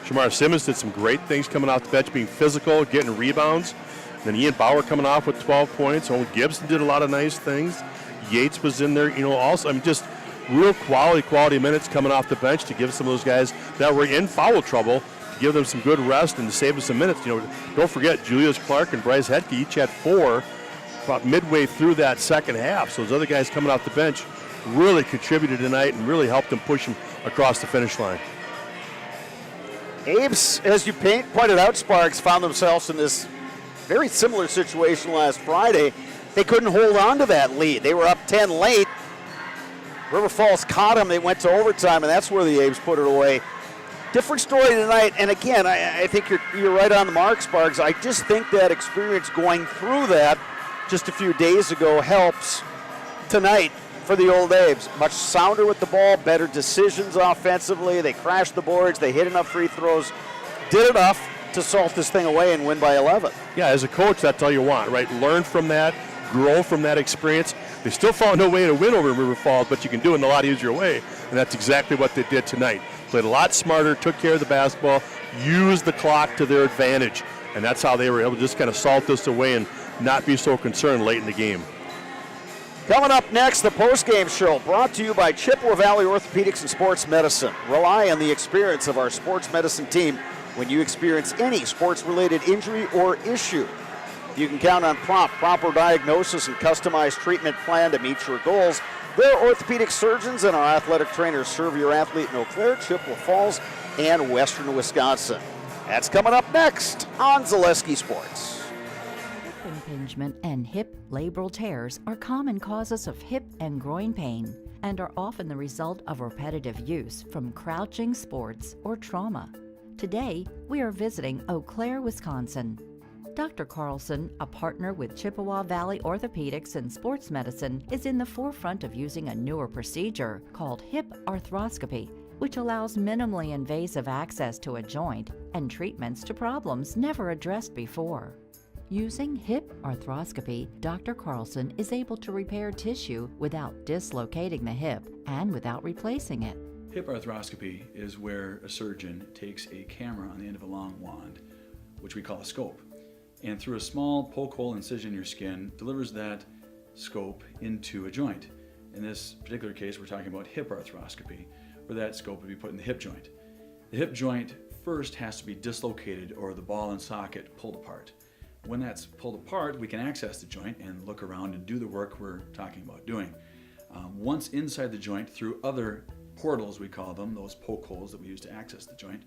Shamar Simmons did some great things coming off the bench, being physical, getting rebounds. Then Ian Bauer coming off with 12 points. Owen Gibson did a lot of nice things. Yates was in there, also. I mean, just real quality minutes coming off the bench to give some of those guys that were in foul trouble, to give them some good rest and to save them some minutes. Don't forget, Julius Clark and Bryce Hetke each had 4 about midway through that second half. So those other guys coming off the bench really contributed tonight and really helped them push them across the finish line. Abe's, as you pointed out, Sparks, found themselves in this very similar situation last Friday. They couldn't hold on to that lead. They were up 10 late. River Falls caught them. They went to overtime, and that's where the Abe's put it away. Different story tonight, and again, I think you're right on the mark, Sparks. I just think that experience going through that just a few days ago helps tonight for the Old Abe's. Much sounder with the ball, better decisions offensively. They crashed the boards. They hit enough free throws. Did enough to salt this thing away and win by 11. Yeah, as a coach, that's all you want, right? Learn from that, grow from that experience. They still found no way to win over River Falls, but you can do it in a lot easier way, and that's exactly what they did tonight. Played a lot smarter, took care of the basketball, used the clock to their advantage, and that's how they were able to just kind of salt this away and not be so concerned late in the game. Coming up next, the postgame show brought to you by Chippewa Valley Orthopedics and Sports Medicine. Rely on the experience of our sports medicine team when you experience any sports-related injury or issue. You can count on proper diagnosis and customized treatment plan to meet your goals. Their orthopedic surgeons and our athletic trainers serve your athlete in Eau Claire, Chippewa Falls, and Western Wisconsin. That's coming up next on Zaleski Sports. Hip impingement and hip labral tears are common causes of hip and groin pain and are often the result of repetitive use from crouching sports or trauma. Today, we are visiting Eau Claire, Wisconsin. Dr. Carlson, a partner with Chippewa Valley Orthopedics and Sports Medicine, is in the forefront of using a newer procedure called hip arthroscopy, which allows minimally invasive access to a joint and treatments to problems never addressed before. Using hip arthroscopy, Dr. Carlson is able to repair tissue without dislocating the hip and without replacing it. Hip arthroscopy is where a surgeon takes a camera on the end of a long wand, which we call a scope, and through a small poke hole incision in your skin, delivers that scope into a joint. In this particular case, we're talking about hip arthroscopy, where that scope would be put in the hip joint. The hip joint first has to be dislocated or the ball and socket pulled apart. When that's pulled apart, we can access the joint and look around and do the work we're talking about doing. Once inside the joint, through other portals, we call them, those poke holes that we use to access the joint,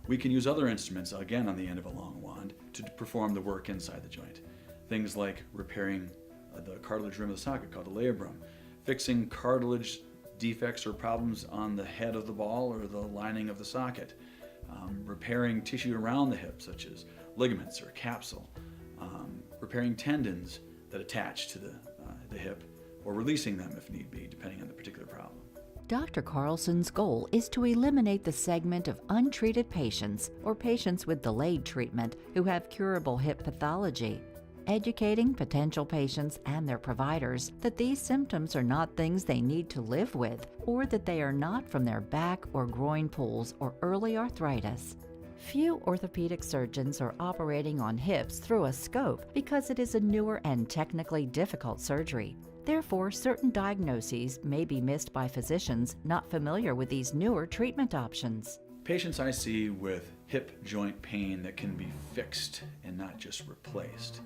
we can use other instruments, again on the end of a long wand, to perform the work inside the joint. Things like repairing the cartilage rim of the socket, called the labrum, fixing cartilage defects or problems on the head of the ball or the lining of the socket, repairing tissue around the hip, such as ligaments or capsule, repairing tendons that attach to the hip, or releasing them if need be, depending on the particular problem. Dr. Carlson's goal is to eliminate the segment of untreated patients or patients with delayed treatment who have curable hip pathology, educating potential patients and their providers that these symptoms are not things they need to live with, or that they are not from their back or groin pulls or early arthritis. Few orthopedic surgeons are operating on hips through a scope because it is a newer and technically difficult surgery. Therefore, certain diagnoses may be missed by physicians not familiar with these newer treatment options. Patients I see with hip joint pain that can be fixed and not just replaced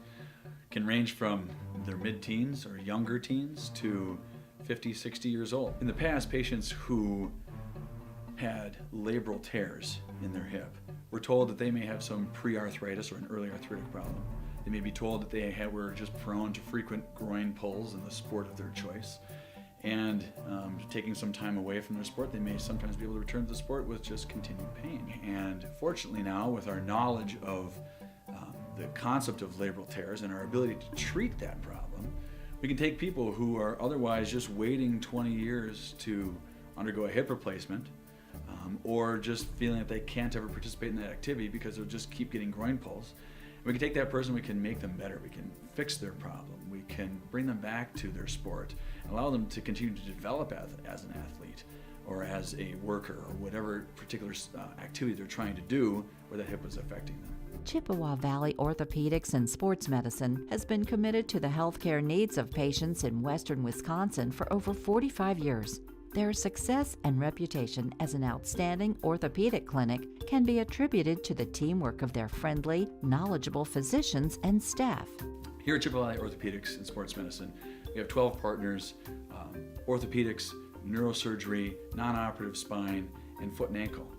can range from their mid-teens or younger teens to 50, 60 years old. In the past, patients who had labral tears in their hip were told that they may have some pre-arthritis or an early arthritic problem. They may be told that they were just prone to frequent groin pulls in the sport of their choice. And taking some time away from their sport, they may sometimes be able to return to the sport with just continued pain. And fortunately now, with our knowledge of the concept of labral tears and our ability to treat that problem, we can take people who are otherwise just waiting 20 years to undergo a hip replacement, or just feeling that they can't ever participate in that activity because they'll just keep getting groin pulls. We can take that person, we can make them better, we can fix their problem, we can bring them back to their sport, and allow them to continue to develop as an athlete or as a worker or whatever particular activity they're trying to do where that hip is affecting them. Chippewa Valley Orthopedics and Sports Medicine has been committed to the healthcare needs of patients in western Wisconsin for over 45 years. Their success and reputation as an outstanding orthopedic clinic can be attributed to the teamwork of their friendly, knowledgeable physicians and staff. Here at Chippewa Valley Orthopedics and Sports Medicine, we have 12 partners orthopedics, neurosurgery, non-operative spine, and foot and ankle.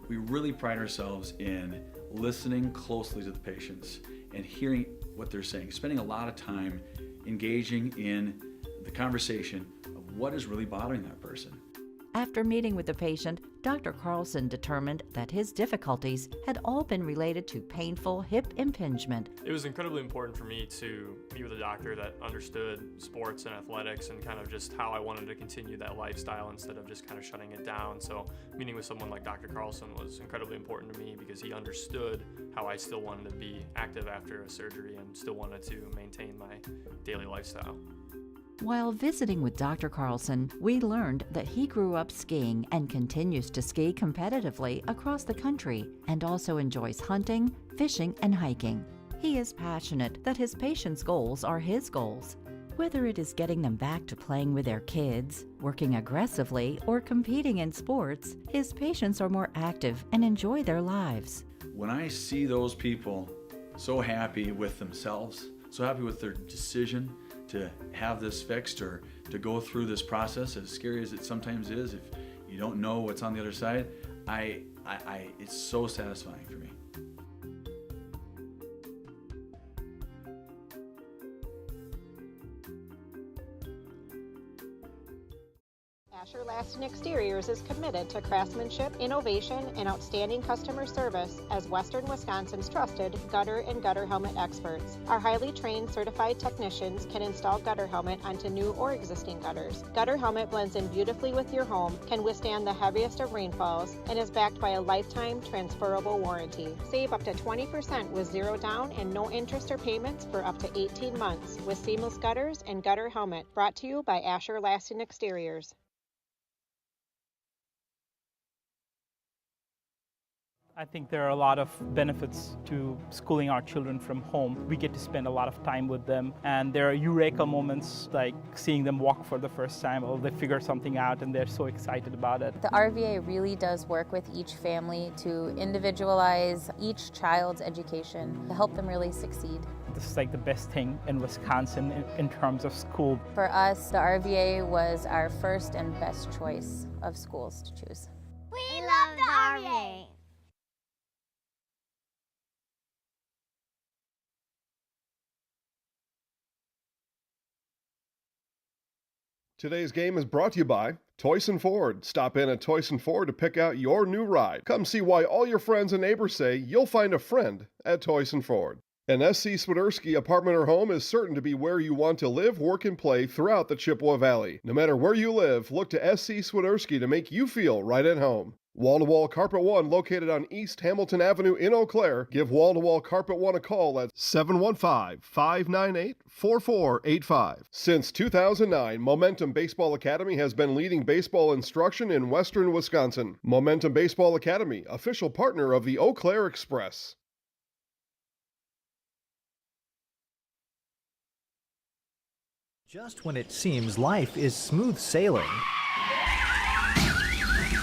We really pride ourselves in listening closely to the patients and hearing what they're saying, spending a lot of time engaging in the conversation of what is really bothering that person. After meeting with the patient, Dr. Carlson determined that his difficulties had all been related to painful hip impingement. It was incredibly important for me to meet with a doctor that understood sports and athletics and kind of just how I wanted to continue that lifestyle instead of just kind of shutting it down. So meeting with someone like Dr. Carlson was incredibly important to me because he understood how I still wanted to be active after a surgery and still wanted to maintain my daily lifestyle. While visiting with Dr. Carlson, we learned that he grew up skiing and continues to ski competitively across the country and also enjoys hunting, fishing, and hiking. He is passionate that his patients' goals are his goals. Whether it is getting them back to playing with their kids, working aggressively, or competing in sports, his patients are more active and enjoy their lives. When I see those people so happy with themselves, so happy with their decision to have this fixed or to go through this process, as scary as it sometimes is, if you don't know what's on the other side, it's so satisfying for me. Asher Laston Exteriors is committed to craftsmanship, innovation, and outstanding customer service as Western Wisconsin's trusted gutter and gutter helmet experts. Our highly trained certified technicians can install gutter helmet onto new or existing gutters. Gutter helmet blends in beautifully with your home, can withstand the heaviest of rainfalls, and is backed by a lifetime transferable warranty. Save up to 20% with zero down and no interest or payments for up to 18 months with seamless gutters and gutter helmet. Brought to you by Asher Laston Exteriors. I think there are a lot of benefits to schooling our children from home. We get to spend a lot of time with them, and there are eureka moments like seeing them walk for the first time, or they figure something out and they're so excited about it. The RVA really does work with each family to individualize each child's education to help them really succeed. This is like the best thing in Wisconsin in terms of school. For us, the RVA was our first and best choice of schools to choose. We love the RVA. Today's game is brought to you by Toyson Ford. Stop in at Toyson Ford to pick out your new ride. Come see why all your friends and neighbors say you'll find a friend at Toyson Ford. An SC Swiderski apartment or home is certain to be where you want to live, work, and play throughout the Chippewa Valley. No matter where you live, look to SC Swiderski to make you feel right at home. Wall-to-Wall Carpet One, located on East Hamilton Avenue in Eau Claire. Give Wall-to-Wall Carpet One a call at 715-598-4485. Since 2009, Momentum Baseball Academy has been leading baseball instruction in Western Wisconsin. Momentum Baseball Academy, official partner of the Eau Claire Express. Just when it seems life is smooth sailing,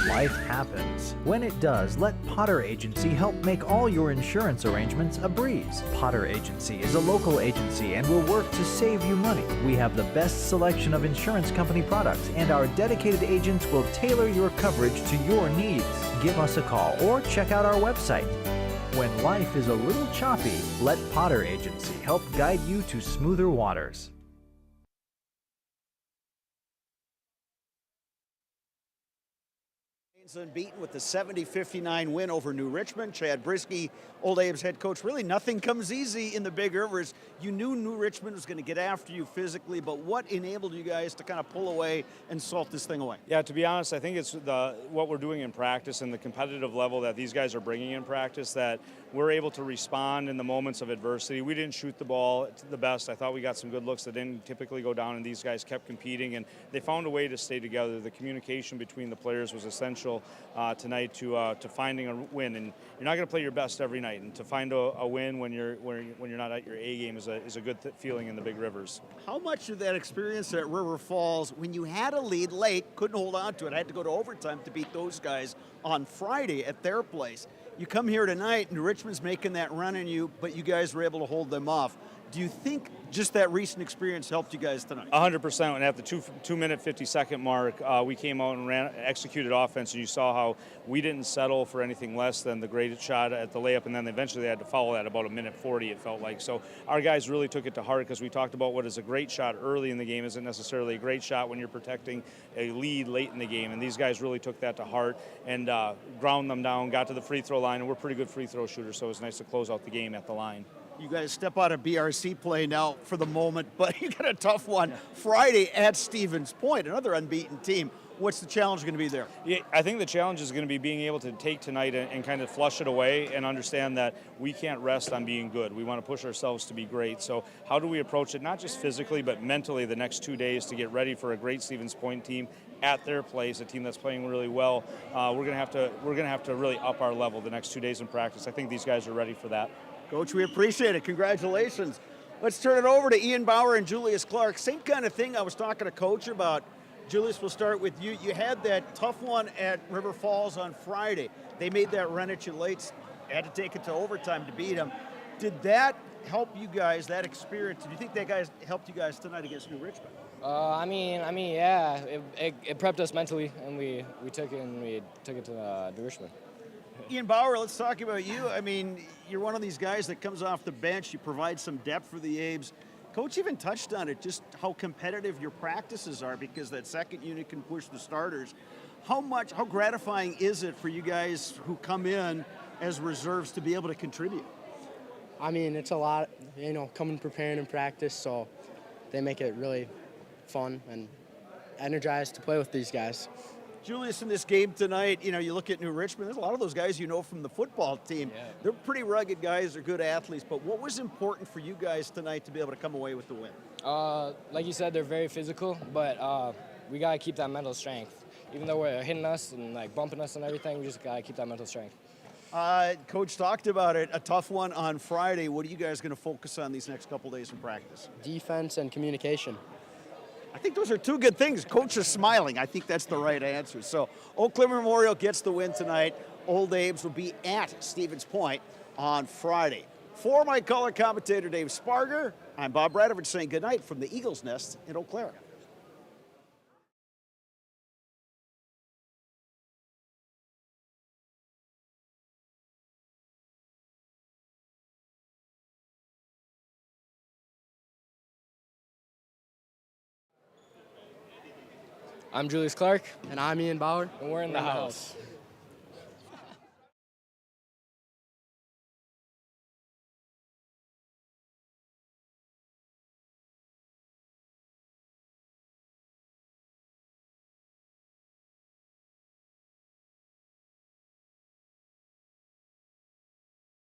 life happens. When it does, let Potter Agency help make all your insurance arrangements a breeze. Potter Agency is a local agency and will work to save you money. We have the best selection of insurance company products, and our dedicated agents will tailor your coverage to your needs. Give us a call or check out our website. When life is a little choppy, let Potter Agency help guide you to smoother waters. Unbeaten with the 70-59 win over New Richmond. Chad Brisky, Old Abe's head coach. Really nothing comes easy in the Big Rivers. You knew New Richmond was going to get after you physically, but what enabled you guys to kind of pull away and salt this thing away? Yeah, to be honest, I think it's what we're doing in practice and the competitive level that these guys are bringing in practice, that we're able to respond in the moments of adversity. We didn't shoot the ball the best. I thought we got some good looks that didn't typically go down, and these guys kept competing, and they found a way to stay together. The communication between the players was essential tonight to finding a win, and you're not going to play your best every night, and to find a win when you're not at your A game is a good feeling in the Big Rivers. How much of that experience at River Falls, when you had a lead late, couldn't hold on to it, had to go to overtime to beat those guys on Friday at their place? You come here tonight, and Richmond's making that run on you, but you guys were able to hold them off. Do you think just that recent experience helped you guys tonight? 100%. And at the 2-minute 50-second mark, we came out and executed offense, and you saw how we didn't settle for anything less than the great shot at the layup, and then eventually they had to follow that about 1:40, it felt like. So our guys really took it to heart, because we talked about what is a great shot early in the game isn't necessarily a great shot when you're protecting a lead late in the game, and these guys really took that to heart and ground them down, got to the free throw line, and we're pretty good free throw shooters, so it was nice to close out the game at the line. You guys step out of BRC play now for the moment, but you got a tough one Friday at Stevens Point, another unbeaten team. What's the challenge going to be there? Yeah, I think the challenge is going to be being able to take tonight and kind of flush it away and understand that we can't rest on being good. We want to push ourselves to be great. So how do we approach it, not just physically, but mentally the next 2 days to get ready for a great Stevens Point team at their place, a team that's playing really well. We're going to have to really up our level the next 2 days in practice. I think these guys are ready for that. Coach, we appreciate it. Congratulations. Let's turn it over to Ian Bauer and Julius Clark. Same kind of thing I was talking to Coach about. Julius, we'll start with you. You had that tough one at River Falls on Friday. They made that run at you late, had to take it to overtime to beat them. Did that help you guys, that experience? Do you think that guys helped you guys tonight against New Richmond? I mean, yeah. It prepped us mentally, and we took it to Richmond. Ian Bauer, let's talk about you. I mean, you're one of these guys that comes off the bench. You provide some depth for the Abes. Coach even touched on it, just how competitive your practices are, because that second unit can push the starters. How gratifying is it for you guys who come in as reserves to be able to contribute? I mean, it's a lot, coming preparing in practice, so they make it really fun and energized to play with these guys. Julius, in this game tonight, you look at New Richmond, there's a lot of those guys from the football team. Yeah. They're pretty rugged guys, they're good athletes, but what was important for you guys tonight to be able to come away with the win? Like you said, they're very physical, but we got to keep that mental strength. Even though we're hitting us and bumping us and everything, we just got to keep that mental strength. Coach talked about it, a tough one on Friday. What are you guys going to focus on these next couple days in practice? Defense and communication. I think those are two good things. Coach is smiling. I think that's the right answer. So Eau Claire Memorial gets the win tonight. Old Abes will be at Stevens Point on Friday. For my color commentator, Dave Sparger, I'm Bob Radovich saying goodnight from the Eagles Nest in Eau Claire. I'm Julius Clark. And I'm Ian Bauer. And we're in the house.